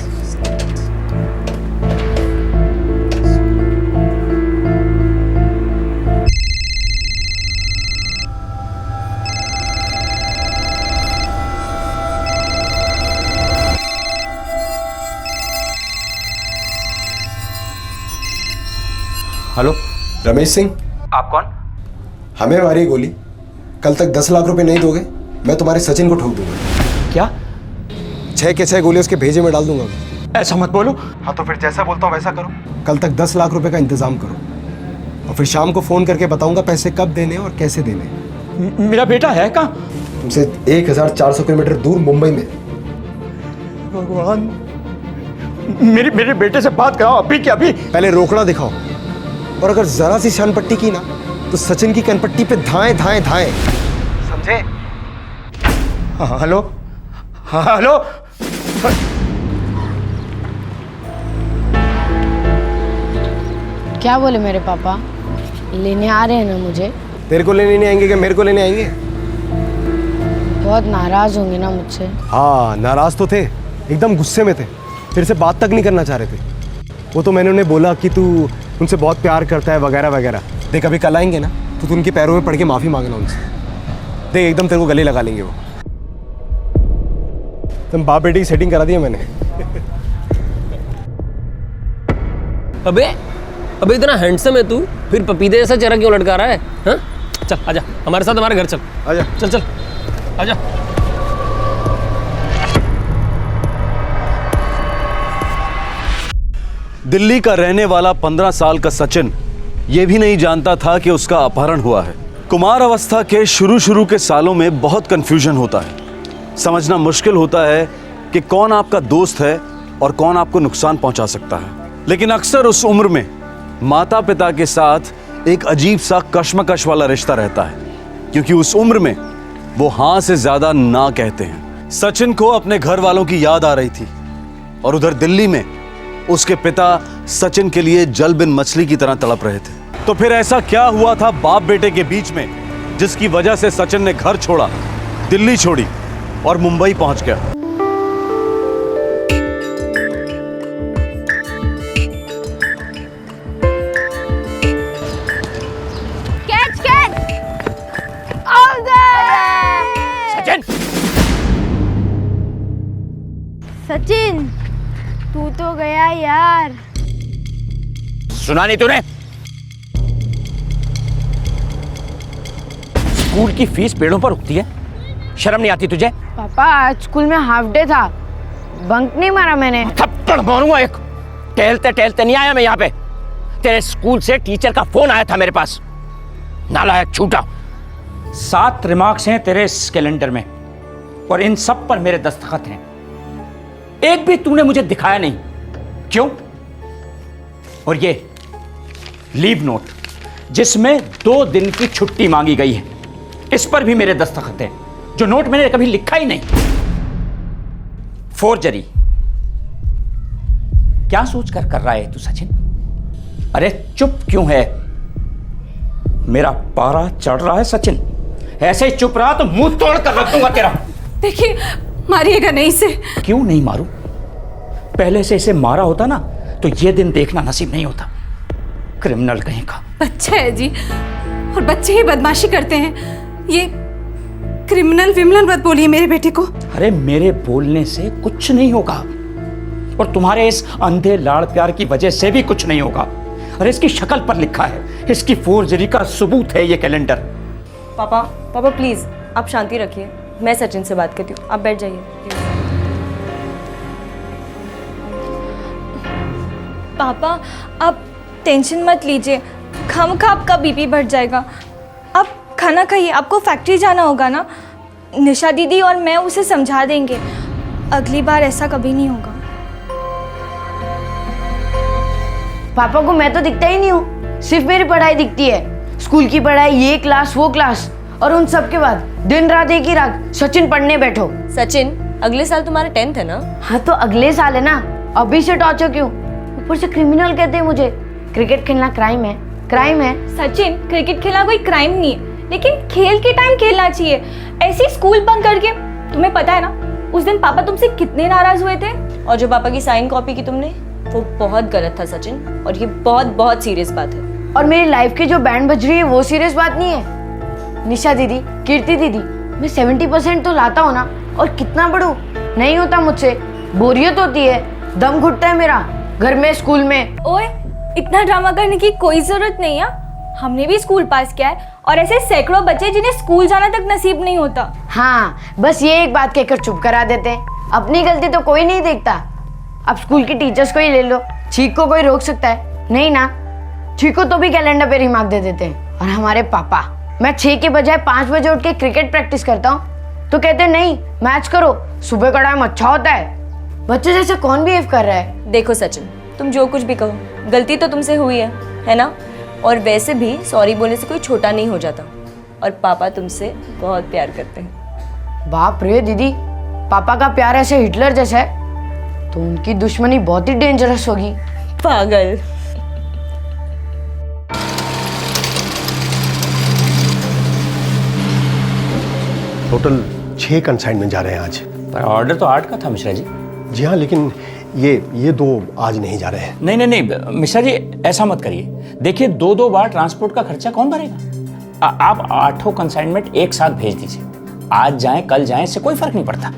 हेलो रमेश सिंह। आप कौन? हमें मारी गोली, कल तक 10 लाख रुपए नहीं दोगे मैं तुम्हारे सचिन को ठोक दूंगा। क्या? 6 के 6 गोली उसके भेजे में डाल दूंगा। ऐसा मत बोलो। हाँ तो फिर जैसा बोलता हूँ वैसा करो। कल तक 10 लाख रुपए का इंतजाम करो और फिर शाम को फोन करके बताऊंगा पैसे कब देने और कैसे देने। मेरा बेटा है कहाँ? तुमसे 1400 किलोमीटर दूर मुंबई में। भगवान, मेरे बेटे से बात कराओ अभी के अभी। पहले रोकना दिखाओ, और अगर जरा सी शान पट्टी की ना तो सचिन की कनपट्टी पे धाएं धाएं धाएं, समझे? हाँ हेलो। हाँ हेलो। क्या बोले मेरे पापा? लेने आ रहे हैं ना मुझे? तेरे को लेने नहीं आएंगे क्या मेरे को लेने आएंगे? बहुत नाराज होंगे ना मुझसे? हाँ नाराज तो थे, एकदम गुस्से में थे, तेरे से बात तक नहीं करना चाह रहे थे। वो तो मैंने उन्हें बोला कि तू उनसे बहुत प्यार करता है वगैरह वगैरह। देख अभी कल आएंगे ना तो तू उनके पैरों में पड़ के माफ़ी मांगना उनसे। देख एकदम तेरे को गले लगा लेंगे वो। तुम बाप बेटे की सेटिंग करा दी है मैंने। अबे इतना हैंडसम है तू, फिर पपीते जैसा चेहरा क्यों लटका रहा है? हाँ? चल आजा हमारे साथ, हमारे घर चल। आजा चल चल आजा। दिल्ली का रहने वाला 15 साल का सचिन यह भी नहीं जानता था कि उसका अपहरण हुआ है। कुमार अवस्था के शुरू के सालों में बहुत कंफ्यूजन होता है, समझना मुश्किल होता है कि कौन आपका दोस्त है और कौन आपको नुकसान पहुंचा सकता है। लेकिन अक्सर उस उम्र में माता पिता के साथ एक अजीब सा कश्मकश वाला रिश्ता रहता है, क्योंकि उस उम्र में वो हाँ से ज्यादा ना कहते हैं। सचिन को अपने घर वालों की याद आ रही थी और उधर दिल्ली में उसके पिता सचिन के लिए जल बिन मछली की तरह तड़प रहे थे। तो फिर ऐसा क्या हुआ था बाप बेटे के बीच में जिसकी वजह से सचिन ने घर छोड़ा, दिल्ली छोड़ी और मुंबई पहुंच गया? Catch catch out Sachin! Sachin तू तो गया यार। सुना नहीं तूने? स्कूल की फीस पेड़ों पर उगती है, शर्म नहीं आती तुझे? पापा आज स्कूल में हाफ डे था, बंक नहीं मारा मैंने। थप्पड़ मारूंगा एक। टहलते टहलते नहीं आया मैं यहाँ पे, तेरे स्कूल से टीचर का फोन आया था मेरे पास। नालायक छूटा। 7 रिमार्क्स हैं तेरे इस कैलेंडर में और इन सब पर मेरे दस्तखत हैं। एक भी तूने मुझे दिखाया नहीं, क्यों? और ये लीव नोट जिसमें 2 दिन की छुट्टी मांगी गई है, इस पर भी मेरे दस्तखत हैं, जो नोट मैंने कभी लिखा ही नहीं। फोर्जरी। क्या सोचकर कर रहा है तू सचिन? अरे चुप क्यों है? मेरा पारा चढ़ रहा है सचिन। ऐसे ही चुप रहा तो मुंह तोड़ कर रख दूंगा तेरा। देखिए, मारिएगा नहीं इसे। क्यों नहीं मारूं? पहले से इसे मारा होता ना तो ये दिन देखना नसीब नहीं होता। क्रिमिनल कहीं का। बच्चा है जी, और बच्चे ही बदमाशी करते हैं। ये क्रिमिनल विमलन मत बोलिए मेरे बेटे को। अरे मेरे बोलने से कुछ नहीं होगा, और तुम्हारे इस अंधे लाड़ प्यार की वजह से भी कुछ नहीं होगा। अरे इसकी शक्ल पर लिखा है, इसकी फोर्जरी का सबूत है ये कैलेंडर। पापा पापा प्लीज आप शांति रखिए, मैं सचिन से बात करती हूँ, आप बैठ जाइए। पापा आप टेंशन मत लीजिए, खामखा आपका बीपी बढ़ जाएगा। आप खाना खाइए, आपको फैक्ट्री जाना होगा ना। निशा दीदी और मैं उसे समझा देंगे, अगली बार ऐसा कभी नहीं होगा। पापा को मैं तो दिखता ही नहीं हूँ, सिर्फ मेरी पढ़ाई दिखती है। स्कूल की पढ़ाई, ये क्लास वो क्लास, और उन सब के बाद दिन रात एक ही रात सचिन पढ़ने बैठो। सचिन अगले साल तुम्हारा 10th है ना? हाँ तो अगले साल है ना, अभी से टॉर्चर क्यों? ऊपर से क्रिमिनल कहते हैं मुझे। क्रिकेट खेलना क्राइम है, क्राइम है। सचिन क्रिकेट खेलना कोई क्राइम नहीं है, लेकिन खेल के टाइम खेलना चाहिए। ऐसे स्कूल बंक करके, तुम्हें पता है ना उस दिन पापा तुमसे कितने नाराज हुए थे। और जो पापा की साइन कॉपी की तुमने, वो बहुत गलत था सचिन, और ये बहुत बहुत सीरियस बात है। और मेरी लाइफ की जो बैंड बज रही है वो सीरियस बात नहीं है। निशा दीदी, कीर्ति दीदी, मैं 70% तो लाता हूँ ना, और कितना बढ़ू, नहीं होता मुझसे। बोरियत होती है, दम घुटता है मेरा, घर में स्कूल में। ओए इतना ड्रामा करने की कोई जरूरत नहीं है, हमने भी स्कूल पास किया है, और ऐसे सैकड़ों बच्चे जिन्हें स्कूल जाना तक नसीब नहीं होता। हाँ बस ये एक बात कहकर चुप करा देते हैं, अपनी गलती तो कोई नहीं देखता। अब स्कूल की टीचर्स को ही ले लो, छींक को कोई रोक सकता है? नहीं ना, छींक को तो भी कैलेंडर पे रिमार्क दे देते हैं। और हमारे पापा, मैं 6 के बजाय 5 बजे उठ के क्रिकेट प्रैक्टिस करता हूँ तो कहते नहीं मैच करो, सुबह का टाइम अच्छा होता है। बच्चे जैसे कौन बिहेव कर रहा है? देखो सचिन, तुम जो कुछ भी कहो, गलती तो तुमसे हुई है ना? और वैसे भी सॉरी बोलने से कोई छोटा नहीं हो जाता, और पापा तुमसे बहुत प्यार करते हैं। बाप रे दीदी, पापा का प्यार ऐसे हिटलर जैसा है तो उनकी दुश्मनी बहुत ही डेंजरस होगी। पागल। टोटल 6 कंसाइनमेंट जा रहे हैं आज। पर ऑर्डर तो 8 का था मिश्रा जी। जी हाँ, लेकिन ये 2 आज नहीं जा रहे हैं। नहीं मिश्रा जी, ऐसा मत करिए। देखिए 2-2 बार ट्रांसपोर्ट का खर्चा कौन भरेगा? आप 8 कंसाइनमेंट एक साथ भेज दीजिए, आज जाएं कल जाएं, इससे कोई फर्क नहीं पड़ता।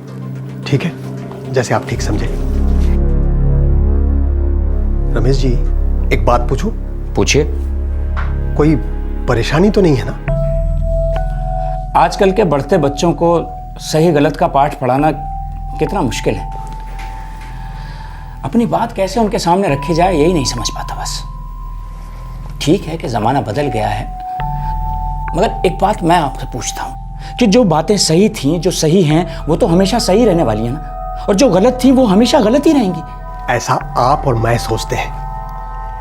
ठीक है, जैसे आप ठीक समझे। रमेश जी, एक बात पूछूं? पूछिए। कोई परेशानी तो नहीं है ना? आजकल के बढ़ते बच्चों को सही गलत का पाठ पढ़ाना कितना मुश्किल है। अपनी बात कैसे उनके सामने रखी जाए यही नहीं समझ पाता बस। ठीक है कि जमाना बदल गया है, मगर एक बात मैं आपसे पूछता हूं कि जो बातें सही थी, जो सही हैं, वो तो हमेशा सही रहने वाली है ना, और जो गलत थी वो हमेशा गलत ही रहेंगी। ऐसा आप और मैं सोचते हैं,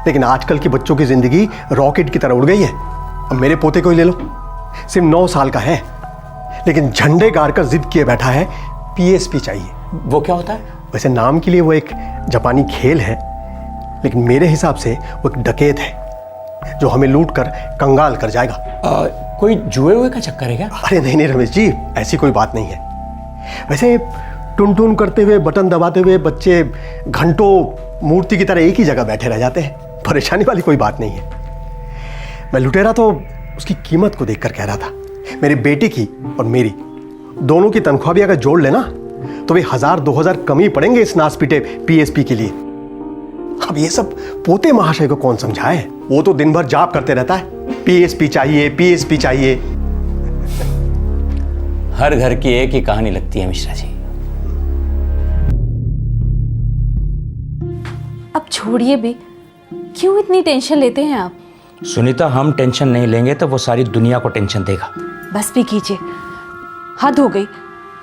लेकिन आजकल के बच्चों की जिंदगी रॉकेट की तरह उड़ गई है। अब मेरे पोते को ही ले लो, सिर्फ 9 साल का है, लेकिन झंडे गाड़ कर जिद किए बैठा है PSP चाहिए। वो क्या होता है? वैसे नाम के लिए वो एक जापानी खेल है, लेकिन मेरे हिसाब से वो एक डकैत है जो हमें लूट कर कंगाल कर जाएगा। कोई जुए हुए का चक्कर है क्या? अरे नहीं रमेश जी, ऐसी कोई बात नहीं है। वैसे टुन टुन करते हुए, बटन दबाते हुए बच्चे घंटों मूर्ति की तरह एक ही जगह बैठे रह जाते हैं, परेशानी वाली कोई बात नहीं है। मैं लुटेरा तो उसकी कीमत को देखकर कह रहा था। मेरे बेटे की और मेरी दोनों की तनख्वाह भी अगर जोड़ लेना तो वे 1000-2000 कम ही पड़ेंगे इस नासपीटे PSP के लिए। अब ये सब पोते महाशय को कौन समझाए? वो तो दिन भर जाप करते रहता है, PSP चाहिए, PSP चाहिए। हर घर की एक ही कहानी लगती है मिश्रा जी। अब छोड़िए भी, क्यों इतनी टेंशन लेते हैं आप? सुनीता, हम टेंशन नहीं लेंगे तो वो सारी दुनिया को टेंशन देगा। बस भी कीजिए, हद हो गई।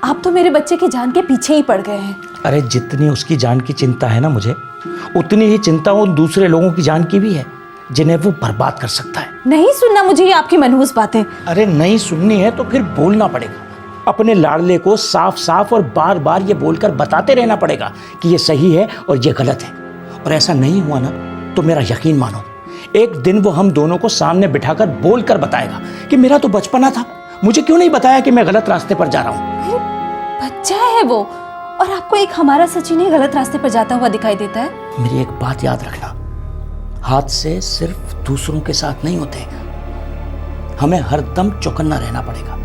आप तो मेरे बच्चे की जान के पीछे ही पड़ गए हैं। अरे जितनी उसकी जान की चिंता है ना मुझे, उतनी ही चिंता उन दूसरे लोगों की जान की भी है जिन्हें वो बर्बाद कर सकता है। नहीं सुनना मुझे ये आपकी मनहूस बातें। अरे नहीं सुननी है तो फिर बोलना पड़ेगा। अपने लाडले को साफ साफ और बार बार ये बोलकर बताते रहना पड़ेगा कि ये सही है और ये गलत है। और ऐसा नहीं हुआ ना तो मेरा यकीन मानो, एक दिन वो हम दोनों को सामने बिठाकर बोलकर बताएगा कि मेरा तो बचपना था, मुझे क्यों नहीं बताया कि मैं गलत रास्ते पर जा रहा हूँ? बच्चा है वो, और आपको एक हमारा सचिन ही गलत रास्ते पर जाता हुआ दिखाई देता है। मेरी एक बात याद रखना, हादसे सिर्फ दूसरों के साथ नहीं होते, हमें हरदम चौकन्ना रहना पड़ेगा।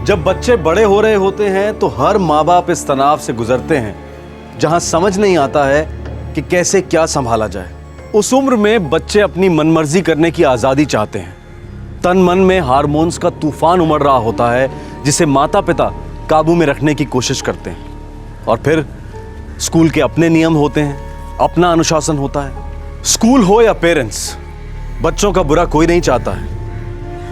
जब बच्चे बड़े हो रहे होते हैं तो हर माँ बाप इस तनाव से गुजरते हैं जहां समझ नहीं आता है कि कैसे क्या संभाला जाए। उस उम्र में बच्चे अपनी मनमर्जी करने की आजादी चाहते हैं। तन मन में हार्मोन्स का तूफान उमड़ रहा होता है जिसे माता पिता काबू में रखने की कोशिश करते हैं। और फिर स्कूल के अपने नियम होते हैं, अपना अनुशासन होता है। स्कूल हो या पेरेंट्स, बच्चों का बुरा कोई नहीं चाहता है,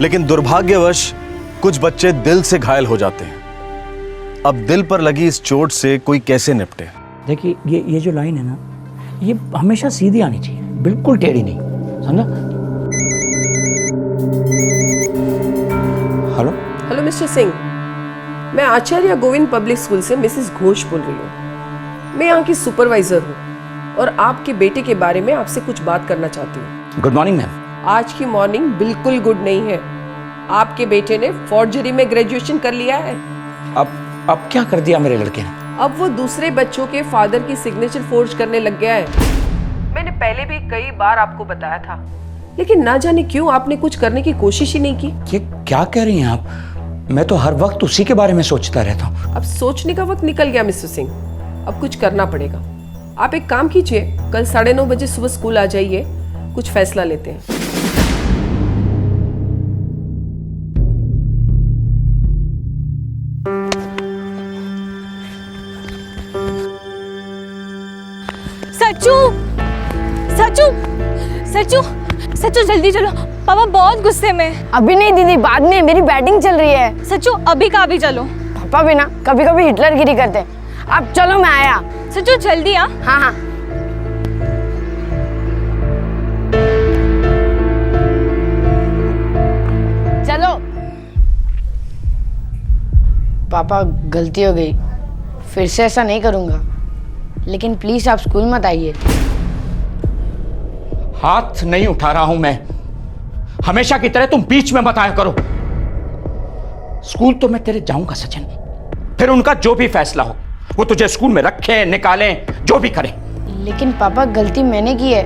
लेकिन दुर्भाग्यवश कुछ बच्चे दिल से घायल हो जाते हैं। अब दिल पर लगी इस चोट से कोई कैसे निपटे? देखिए, ये जो लाइन है ना, ये हमेशा सीधी आनी चाहिए, बिल्कुल टेढ़ी नहीं, समझा? हेलो हेलो मिस्टर सिंह, मैं आचार्य गोविंद पब्लिक स्कूल से मिसेस घोष बोल रही हूँ। मैं यहाँ की सुपरवाइजर हूँ और आपके बेटे के बारे में आपसे कुछ बात करना चाहती हूँ। Good morning ma'am. आज की मॉर्निंग बिल्कुल गुड नहीं है। आपके बेटे ने फॉर्जरी में ग्रेजुएशन कर लिया है। अब क्या कर दिया मेरे लड़के ने? अब वो दूसरे बच्चों के फादर की सिग्नेचर फोर्ज करने लग गया है। मैंने पहले भी कई बार आपको बताया था, लेकिन ना जाने क्यों आपने कुछ करने की कोशिश ही नहीं की। ये क्या कह रही हैं आप? मैं तो हर वक्त उसी के बारे में सोचता रहता हूँ। अब सोचने का वक्त निकल गया मिस्टर सिंह, अब कुछ करना पड़ेगा। आप एक काम कीजिए, कल 9:30 बजे सुबह स्कूल आ जाइए, कुछ फैसला लेते हैं। सच्चू सच्चू सच्चू सच्चू जल्दी चलो, पापा बहुत गुस्से में। अभी नहीं दीदी, बाद में, मेरी बैटिंग चल रही है। सच्चू अभी का अभी चलो। पापा भी ना कभी कभी हिटलर गिरी करते हैं। अब चलो, मैं आया। सच्चू जल्दी आ। हाँ हाँ। चलो। पापा गलती हो गई, फिर से ऐसा नहीं करूंगा, लेकिन प्लीज आप स्कूल मत आइए। हाथ नहीं उठा रहा हूं मैं, हमेशा की तरह तुम बीच में मत आया करो। स्कूल तो मैं तेरे जाऊंगा सचिन, फिर उनका जो भी फैसला हो, वो तुझे स्कूल में रखें निकालें, जो भी करें। लेकिन पापा गलती मैंने की है,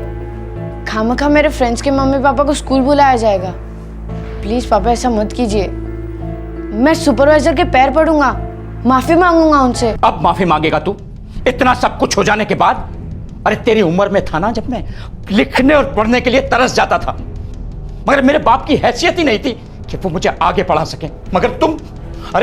खामखा मेरे फ्रेंड्स के मम्मी पापा को स्कूल बुलाया जाएगा। प्लीज पापा ऐसा मत कीजिए, मैं सुपरवाइजर के पैर पड़ूंगा, माफी मांगूंगा उनसे। अब माफी मांगेगा तू? इतना सब कुछ हो जाने के बाद? अरे तेरी उम्र में था ना जब मैं लिखने और पढ़ने के लिए तरस जाता था, मगर मेरे बाप की हैसियत ही नहीं थी कि वो मुझे आगे पढ़ा सके। मगर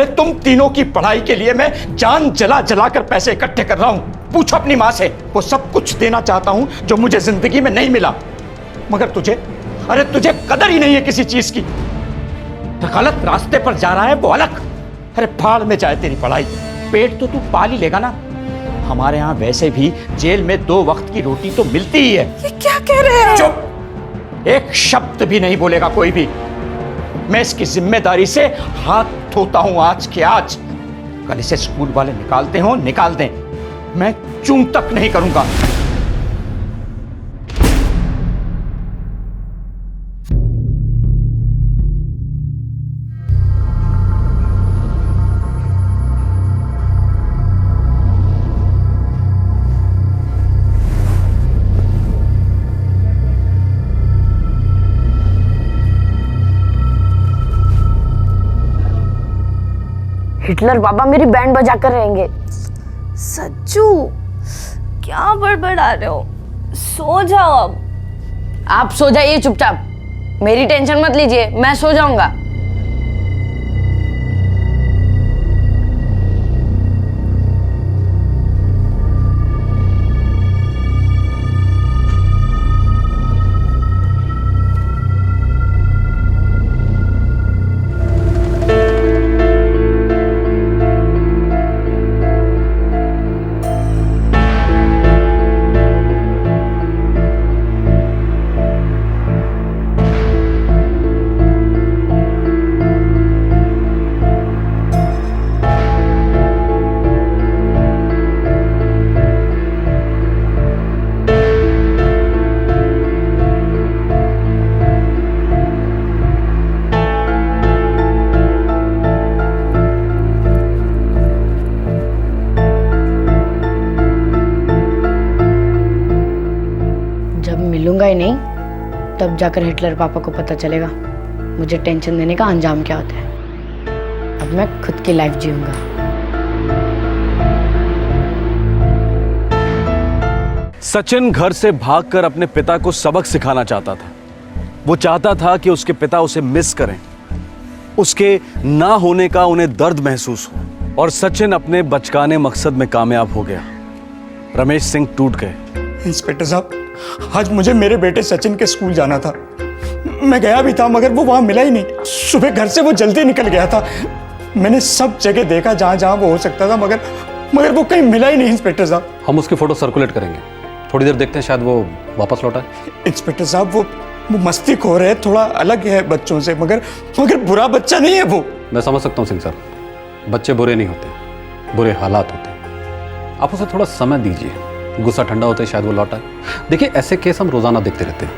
तुम तीनों की पढ़ाई के लिए मैं जान जला जला कर पैसे इकट्ठे कर रहा हूं। पूछो अपनी मां से, वो सब कुछ देना चाहता हूं जो मुझे जिंदगी में नहीं मिला, मगर तुझे कदर ही नहीं है किसी चीज की। गलत रास्ते पर जा रहा है वो अलग। अरे फाड़ में जाए तेरी पढ़ाई, पेट तो तू पाल ही लेगा ना। हमारे यहाँ वैसे भी जेल में 2 वक्त की रोटी तो मिलती ही है। ये क्या कह रहे हैं? चुप, एक शब्द भी नहीं बोलेगा कोई भी। मैं इसकी जिम्मेदारी से हाथ धोता हूं आज के आज। कल इसे स्कूल वाले निकालते हो निकाल दें, मैं चूं तक नहीं करूंगा। हिटलर बाबा मेरी बैंड बजा कर रहेंगे। सच्चू क्या बड़बड़ा रहे हो? सो जाओ अब। आप सो जाइए चुपचाप, मेरी टेंशन मत लीजिए, मैं सो जाऊंगा। नहीं, तब जाकर हिटलर पापा को पता चलेगा मुझे टेंशन देने का अंजाम क्या होता है। अब मैं खुद की लाइफ जीऊंगा। सचिन घर से भागकर अपने पिता को सबक सिखाना चाहता था। वो चाहता था कि उसके पिता उसे मिस करें, उसके ना होने का उन्हें दर्द महसूस हो, और सचिन अपने बचकाने मकसद में कामयाब हो गया। रमेश सिंह टूट गए। इंस्पेक्टर साहब, आज मुझे मेरे बेटे सचिन के स्कूल जाना था। मैं गया भी था मगर वो वहां मिला ही नहीं। सुबह घर से वो जल्दी निकल गया था। मैंने सब जगह देखा जहां जहां वो हो सकता था, मगर वो कहीं मिला ही नहीं। इंस्पेक्टर साहब, हम उसकी फोटो सर्कुलेट करेंगे, थोड़ी देर देखते हैं, शायद वो वापस लौटा है। इंस्पेक्टर साहब, वो मस्तीखोर है, थोड़ा अलग है बच्चों से, मगर बुरा बच्चा नहीं है वो। मैं समझ सकता हूँ सिंह सर, बच्चे बुरे नहीं होते, बुरे हालात होते हैं। आप उसे थोड़ा समय दीजिए, गुस्सा ठंडा होता है, शायद वो लौटा है। देखिए, ऐसे केस हम रोजाना देखते रहते हैं।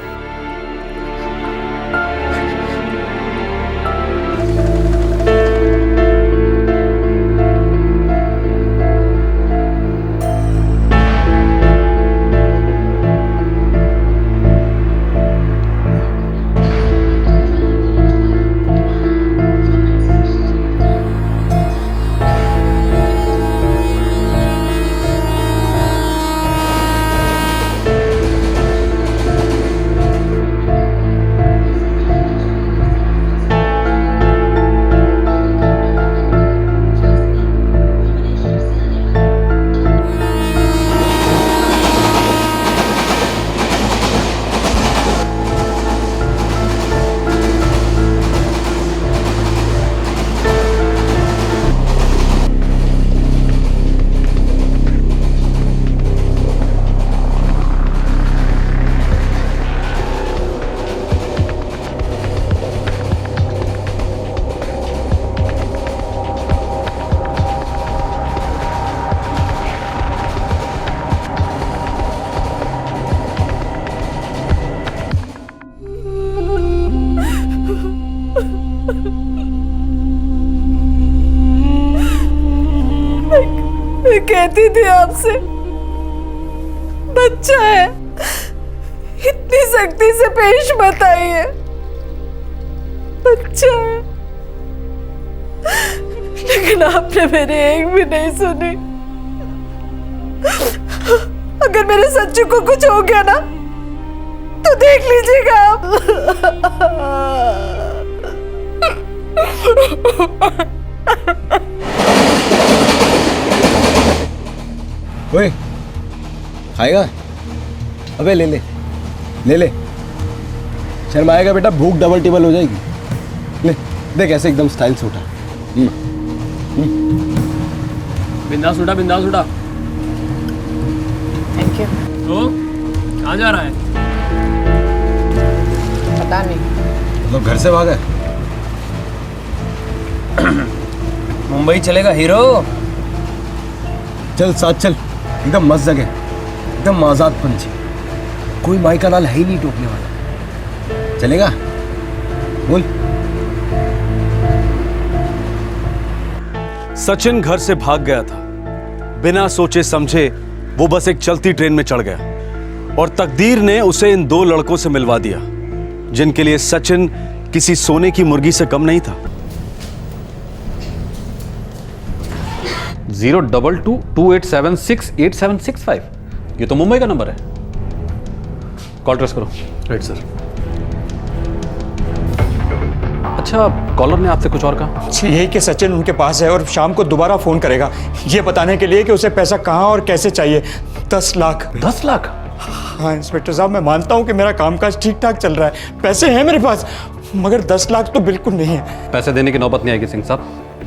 मैं कहती थी आपसे, बच्चा है, इतनी सख्ती से पेश मत आइए, बच्चा है। लेकिन आपने मेरी एक भी नहीं सुनी। अगर मेरे सच्चू को कुछ हो गया ना, तो देख लीजिएगा आप। ओए, खाएगा? अबे ले ले ले ले, शर्माएगा बेटा, भूख डबल टेबल हो जाएगी। ले देख, ऐसे एकदम स्टाइल से उठा। बिंदास उठा, बिंदास उठा। Thank you. तो कहाँ जा रहा है? पता नहीं। मतलब घर से भागा? मुंबई चलेगा हीरो। चल साथ चल, एकदम मस्त जगह, एकदम आजाद पंछी, कोई माई का लाल है ही नहीं टोकने वाला। चलेगा? बोल। सचिन घर से भाग गया था। बिना सोचे समझे वो बस एक चलती ट्रेन में चढ़ गया, और तकदीर ने उसे इन दो लड़कों से मिलवा दिया, जिनके लिए सचिन किसी सोने की मुर्गी से कम नहीं था। 02228768765, ये तो मुंबई का नंबर है। कॉल ट्रेस करो। Right sir. अच्छा, कॉलर ने आपसे कुछ और कहा? यही कि सचिन उनके पास है और शाम को दोबारा फोन करेगा, ये बताने के लिए कि उसे पैसा कहाँ और कैसे चाहिए। 10 लाख। 10 लाख? हाँ इंस्पेक्टर साहब, मैं मानता हूँ कि मेरा कामकाज ठीक ठाक चल रहा है, पैसे हैं मेरे पास, मगर 10 लाख तो बिल्कुल नहीं है। पैसे देने की नौबत नहीं आएगी सिंह साहब,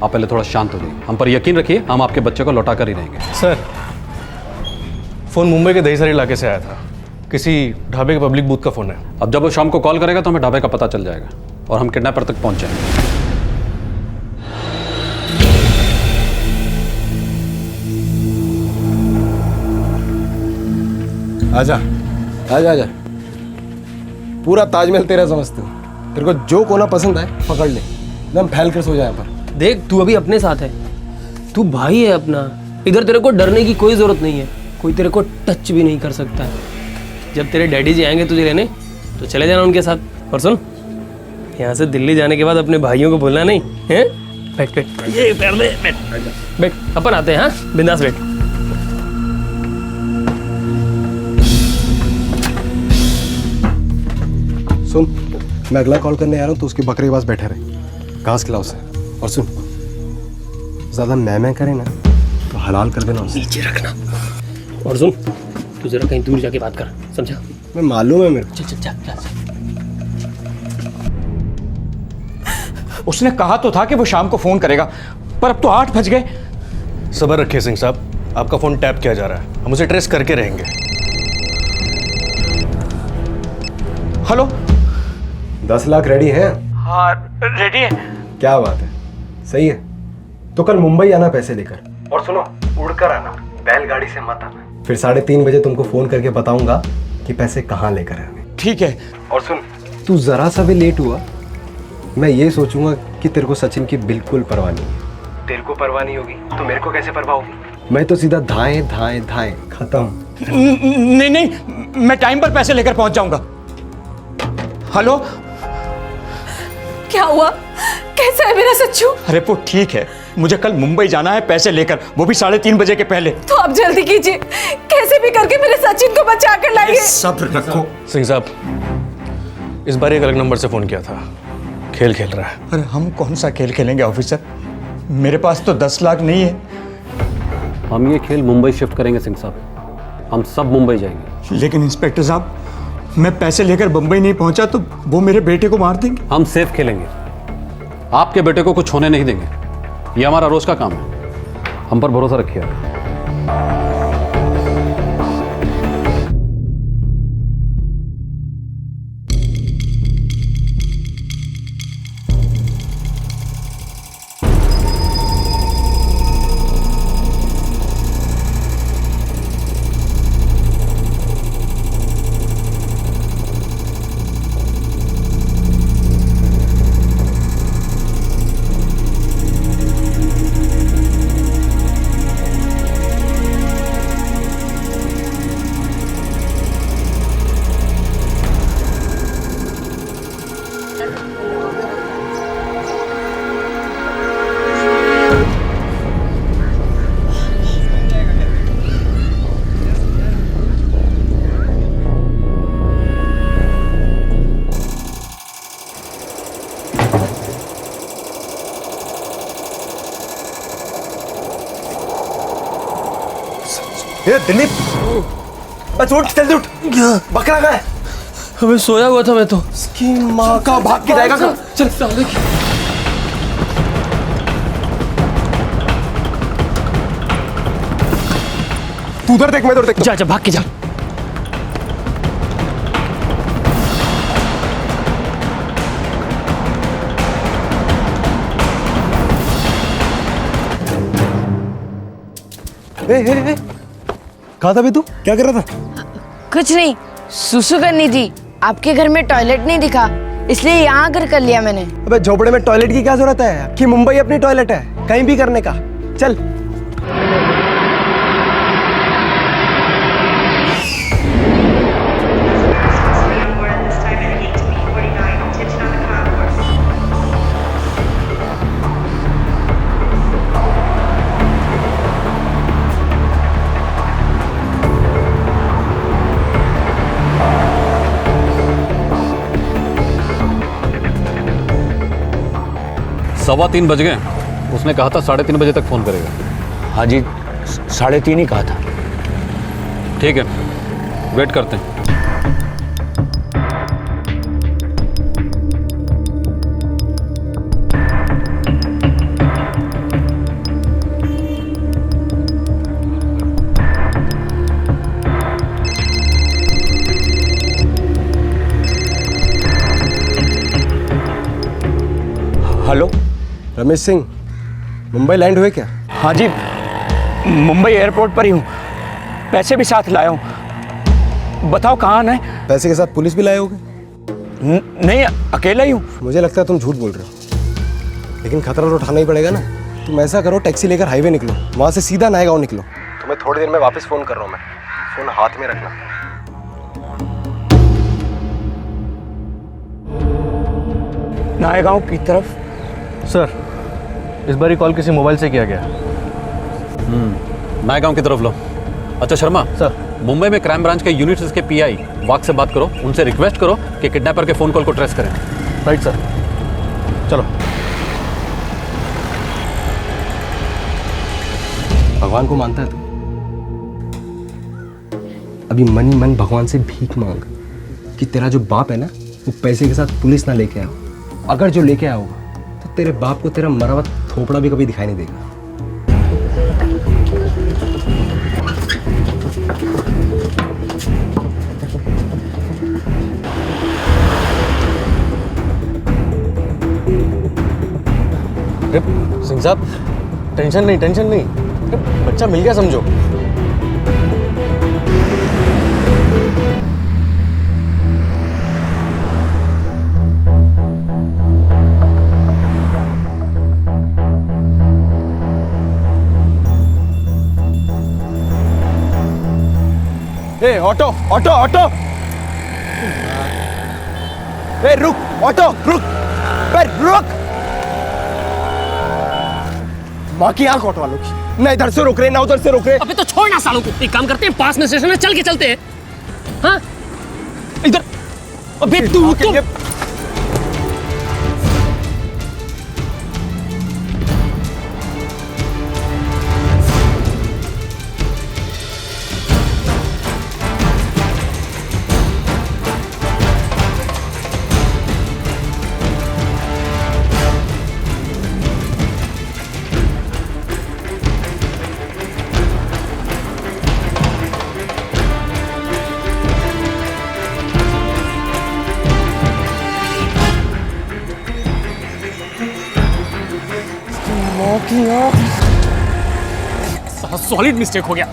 आप पहले थोड़ा शांत हो जाइए। हम पर यकीन रखिए, हम आपके बच्चे को लौटा कर ही रहेंगे। सर, फोन मुंबई के दहीसर इलाके से आया था, किसी ढाबे के पब्लिक बूथ का फोन है। अब जब वो शाम को कॉल करेगा तो हमें ढाबे का पता चल जाएगा और हम किडनैपर तक पहुंच जाएंगे। आजा आजा आजा, पूरा ताजमहल तेरा समझते हो। तेरे को जो कोना पसंद है पकड़ ले, एकदम फैल कर सो जाए पर। देख, तू अभी अपने साथ है, तू भाई है अपना। इधर तेरे को डरने की कोई जरूरत नहीं है, कोई तेरे को टच भी नहीं कर सकता है। जब तेरे डैडी जी आएंगे तुझे लेने, तो चले जाना उनके साथ। और सुन, यहाँ से दिल्ली जाने के बाद अपने भाइयों को भूलना नहीं है। बैठ बैठ, ये पैर दे, बैठ बैठ, अपन आते हैं। हाँ, बिंदास बैठ। सुन, मैं अगला कॉल करने आ रहा हूँ तो उसके बकरे के पास बैठे रहे, घास खिलाओ उसे। और सुन, ज़्यादा मैं करे ना तो हलाल कर देना उसे। नीचे रखना। और सुन, तू जरा कहीं दूर जाके बात कर, समझा? मैं मालूम है मेरे को। चल चल चल। उसने कहा तो था कि वो शाम को फोन करेगा, पर अब तो 8 बज गए। सब्र रखिए सिंह साहब, आपका फोन टैप किया जा रहा है, हम उसे ट्रेस करके रहेंगे। हेलो, 10 लाख रेडी है? हाँ रेडी है। क्या बात है, सही है। तो कल मुंबई आना पैसे लेकर, और सुनो, उड़कर आना, बैलगाड़ी से मत आना। फिर 3:30 बजे तुमको फोन करके बताऊंगा कि पैसे कहाँ लेकर आने। ठीक है। और सुन, तू जरा सा भी लेट हुआ, मैं ये सोचूंगा कि तेरे को सचिन की बिल्कुल परवाह नहीं है। तेरे को परवाह नहीं होगी तो मेरे को कैसे परवाह होगी? मैं तो सीधा धाए धाए धाए खत्म। नहीं नहीं, मैं टाइम पर पैसे लेकर पहुंच जाऊंगा। हेलो, क्या हुआ? कैसा है मेरा सच्चू? अरे वो ठीक है, मुझे कल मुंबई जाना है पैसे लेकर, वो भी 3:30 बजे के पहले। तो आप जल्दी कीजिए, कैसे भी करके मेरे सचिन को बचा कर लाइए। सब्र रखो। सिंह साहब, इस बार एक अलग नंबर से फोन किया था, खेल खेल रहा है। अरे हम कौन सा खेल खेलेंगे ऑफिसर, मेरे पास तो 10 लाख नहीं है। हम ये खेल मुंबई शिफ्ट करेंगे सिंह साहब, हम सब मुंबई जाएंगे। लेकिन इंस्पेक्टर साहब, मैं पैसे लेकर बंबई नहीं पहुंचा तो वो मेरे बेटे को मार देंगे। हम सेफ खेलेंगे, आपके बेटे को कुछ होने नहीं देंगे, ये हमारा रोज का काम है, हम पर भरोसा रखिए। ये दिलीप, बस उठ, जल्दी उठ। बकरा कहाँ है? अबे सोया हुआ था मैं तो। इसकी माँ का, भाग के जाएगा कहाँ? चल साले की। तू उधर देख, मैं उधर देख। जा जा, भाग के जा। ए, कहाँ था बे तू? क्या कर रहा था? कुछ नहीं, सुसु करनी थी। आपके घर में टॉयलेट नहीं दिखा, इसलिए यहाँ आकर कर लिया मैंने। अबे झोपड़े में टॉयलेट की क्या जरूरत है कि मुंबई अपनी टॉयलेट है, कहीं भी करने का। चल। सवा 3 बज गए, उसने कहा था 3:30 बजे तक फोन करेगा। हाँ जी, 3:30 ही कहा था। ठीक है, वेट करते हैं। हेलो, रमेश सिंह, मुंबई लैंड हुए क्या? हाँ जी, मुंबई एयरपोर्ट पर ही हूँ, पैसे भी साथ लाया हूँ। बताओ कहाँ आना है? पैसे के साथ पुलिस भी लाए होगे? नहीं, अकेला ही हूँ। मुझे लगता है तुम झूठ बोल रहे हो, लेकिन खतरा तो उठाना ही पड़ेगा ना। तुम ऐसा करो, टैक्सी लेकर हाईवे निकलो, वहाँ से सीधा नायगांव निकलो। तुम्हें थोड़ी देर में वापस फोन कर रहा हूँ मैं, फोन हाथ में रखना। नायगांव की तरफ। सर, इस बार कॉल किसी मोबाइल से किया गया। नायगांव की तरफ लो। अच्छा शर्मा सर, मुंबई में क्राइम ब्रांच के यूनिट्स के पीआई वाक से बात करो, उनसे रिक्वेस्ट करो कि किडनैपर के फोन कॉल को ट्रेस करें। राइट सर, चलो। भगवान को मानता है तू? अभी मन ही मन भगवान से भीख मांग कि तेरा जो बाप है ना, वो पैसे के साथ पुलिस ना लेके आओ। अगर जो लेके आया होगा तो तेरे बाप को तेरा मरा हुआ थोपड़ा भी कभी दिखाई नहीं देगा। सिंह साहब, टेंशन नहीं, टेंशन नहीं, बच्चा मिल गया समझो। ए ऑटो ऑटो ऑटो, ए रुक, ऑटो रुक, ए रुक। माँ की आंख ऑटो वालों की, ना इधर से रोक रहे ना उधर से रोक रहे। अबे तो छोड़ ना सालों को, एक काम करते हैं, पास में स्टेशन है, चल के चलते हैं। हाँ इधर। अबे तू तो सॉलिड मिस्टेक हो गया।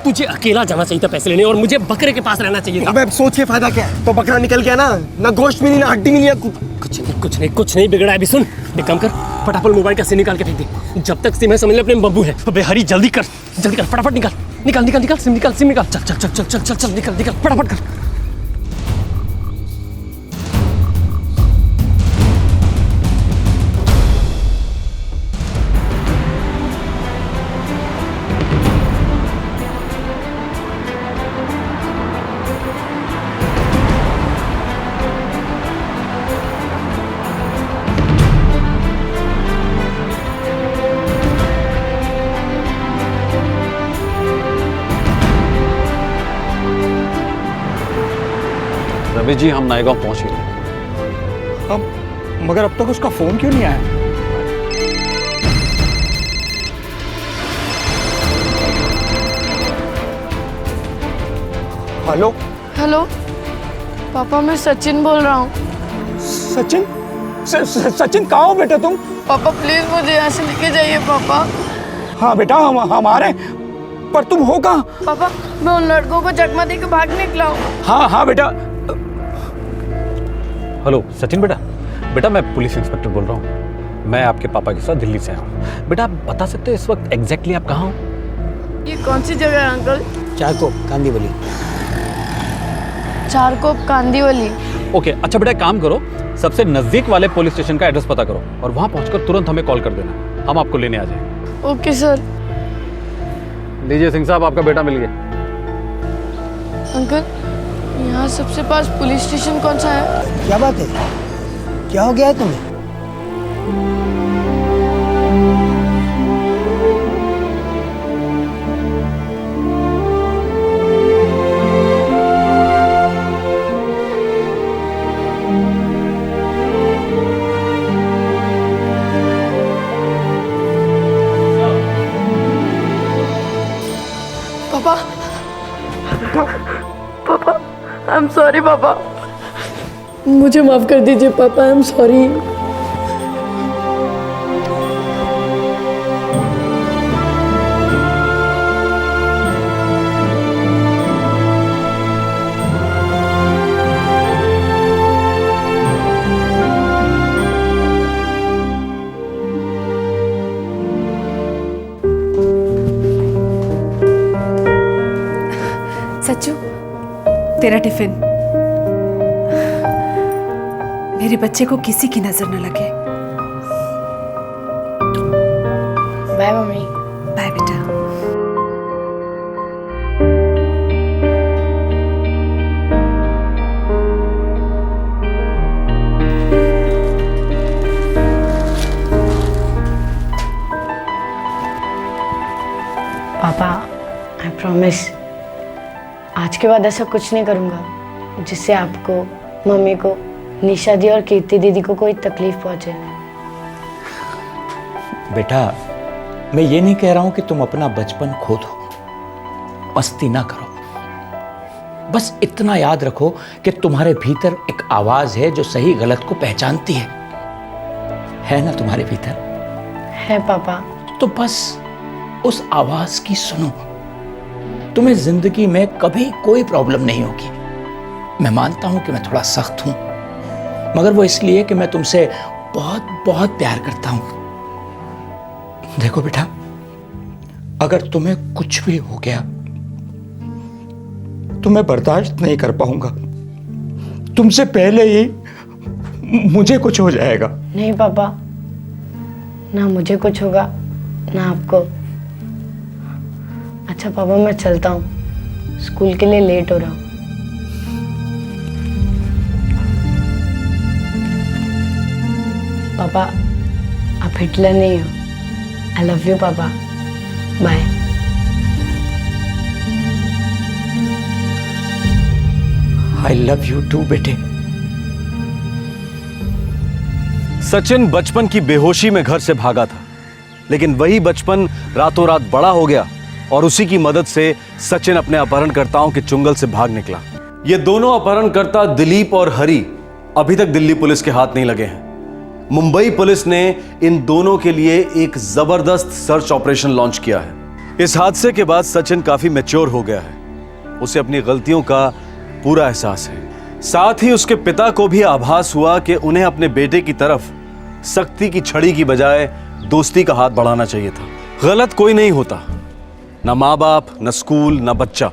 तुझे अकेला जाना चाहिए था पैसे लेने, और मुझे बकरे के पास रहना चाहिए था। अबे सोच के फायदा क्या है? तो बकरा निकल गया ना गोश्त मिली ना हड्डी मिली। कुछ नहीं बिगड़ा है। अभी सुन, एक काम कर, फटाफट मोबाइल का सिम निकाल के फेंक दे। जब तक सिम है समझ ले अपने बब्बू है। अबे हरी जल्दी कर, फटाफट निकाल निकाल निकाल निकाल सिम निकाल, सिम निकाल। चल चल चल चल चल चल चल निकाल निकाल, फटाफट कर। रवि जी, हम नायगांव पहुंच गए। अब मगर अब तक उसका फोन क्यों नहीं आया? हेलो हेलो पापा, मैं सचिन बोल रहा हूँ। सचिन? सचिन कहाँ हो बेटा तुम? पापा प्लीज मुझे यहाँ से लेके जाइए पापा। हाँ बेटा, हम आ रहे हैं, पर तुम हो कहाँ? पापा मैं उन लड़कों को चकमा दे के भाग निकला हूँ। हाँ हाँ बेटा। हेलो सचिन बेटा, बेटा मैं पुलिस इंस्पेक्टर बोल रहा हूँ। मैं आपके पापा के साथ दिल्ली से आया हूँ। बेटा आप बता सकते हैं इस वक्त एग्जैक्टली आप कहाँ हो? ये कौन सी जगह है अंकल? चारकोप कांदीवली। चारकोप कांदीवली। ओके, अच्छा बेटा एक काम करो, सबसे नजदीक वाले पुलिस स्टेशन का एड्रेस पता करो और वहां पहुंचकर तुरंत हमें कॉल कर देना, हम आपको लेने आ जाएंगे। Okay sir. लीजिए सिंह साहब, आपका बेटा मिल गया। अंकल यहाँ सबसे पास पुलिस स्टेशन कौन सा है? क्या बात है, क्या हो गया है तुम्हें? पापा पापा आई एम सॉरी पापा, मुझे माफ कर दीजिए पापा, आई एम सॉरी। सच्चू, तेरा टिफिन। मेरे बच्चे को किसी की नजर न लगे। Bye mummy. बाय बेटा। पापा आई प्रॉमिस आज के बाद ऐसा कुछ नहीं करूँगा जिससे आपको, मम्मी को, निशा दी और कीर्ति दीदी को कोई तकलीफ पहुँचे। बेटा, मैं ये नहीं कह रहा हूं कि तुम अपना बचपन खो दो, मस्ती ना करो। बस इतना याद रखो कि तुम्हारे भीतर एक आवाज है जो सही गलत को पहचानती है ना तुम्हारे भीतर? है पापा। तो बस उस आवाज की सुनो, तुम्हें जिंदगी में कभी कोई प्रॉब्लम नहीं होगी। मैं मानता हूं कि मैं थोड़ा सख्त हूं, मगर वो इसलिए कि मैं तुमसे बहुत बहुत प्यार करता हूं। देखो बेटा, अगर तुम्हें कुछ भी हो गया तो मैं बर्दाश्त नहीं कर पाऊंगा। तुमसे पहले ही मुझे कुछ हो जाएगा। नहीं पापा, ना मुझे कुछ होगा ना आपको। अच्छा पापा, मैं चलता हूँ, स्कूल के लिए लेट हो रहा हूँ। पापा, आप हिटलर नहीं हो। आई लव यू पापा। Bye. I love you too बेटे। सचिन बचपन की बेहोशी में घर से भागा था, लेकिन वही बचपन रातों रात बड़ा हो गया और उसी की मदद से सचिन अपने अपहरणकर्ताओं के चुंगल से भाग निकला। ये दोनों अपहरणकर्ता दिलीप और हरी अभी तक दिल्ली पुलिस के हाथ नहीं लगे हैं। मुंबई पुलिस ने इन दोनों के लिए एक जबरदस्त सर्च ऑपरेशन लॉन्च किया है। इस हादसे के बाद सचिन काफी मैच्योर हो गया है। उसे अपनी गलतियों का पूरा एहसास है। साथ ही उसके पिता को भी आभास हुआ कि उन्हें अपने बेटे की तरफ सख्ती की छड़ी की बजाय दोस्ती का हाथ बढ़ाना चाहिए था। गलत कोई नहीं होता, ना माँ बाप, ना स्कूल, ना बच्चा।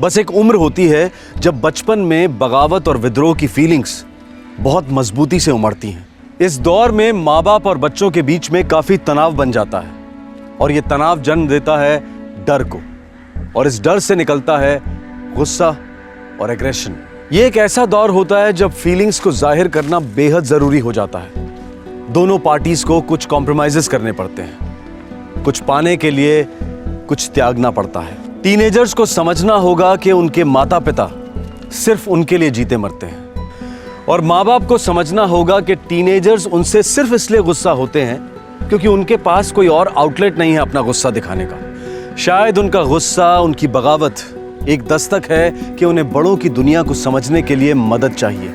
बस एक उम्र होती है जब बचपन में बगावत और विद्रोह की फीलिंग्स बहुत मजबूती से उमड़ती हैं। इस दौर में माँ बाप और बच्चों के बीच में काफी तनाव बन जाता है और यह तनाव जन्म देता है डर को, और इस डर से निकलता है गुस्सा और एग्रेशन। ये एक ऐसा दौर होता है जब फीलिंग्स को जाहिर करना बेहद जरूरी हो जाता है। दोनों पार्टीज को कुछ कॉम्प्रोमाइजेस करने पड़ते हैं, कुछ पाने के लिए कुछ त्यागना पड़ता है। टीनेजर्स को समझना होगा कि उनके माता पिता सिर्फ उनके लिए जीते मरते हैं, और माँ बाप को समझना होगा कि टीनेजर्स उनसे सिर्फ इसलिए गुस्सा होते हैं क्योंकि उनके पास कोई और आउटलेट नहीं है अपना गुस्सा दिखाने का। शायद उनका गुस्सा, उनकी बगावत एक दस्तक है कि उन्हें बड़ों की दुनिया को समझने के लिए मदद चाहिए।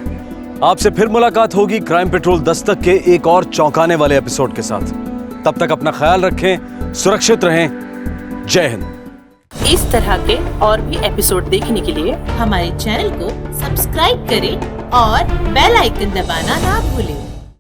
आपसे फिर मुलाकात होगी क्राइम पेट्रोल दस्तक के एक और चौंकाने वाले एपिसोड के साथ। तब तक अपना ख्याल रखें, सुरक्षित रहें। जय हिंद। इस तरह के और भी एपिसोड देखने के लिए हमारे चैनल को सब्सक्राइब करें और बेल आइकन दबाना ना भूलें।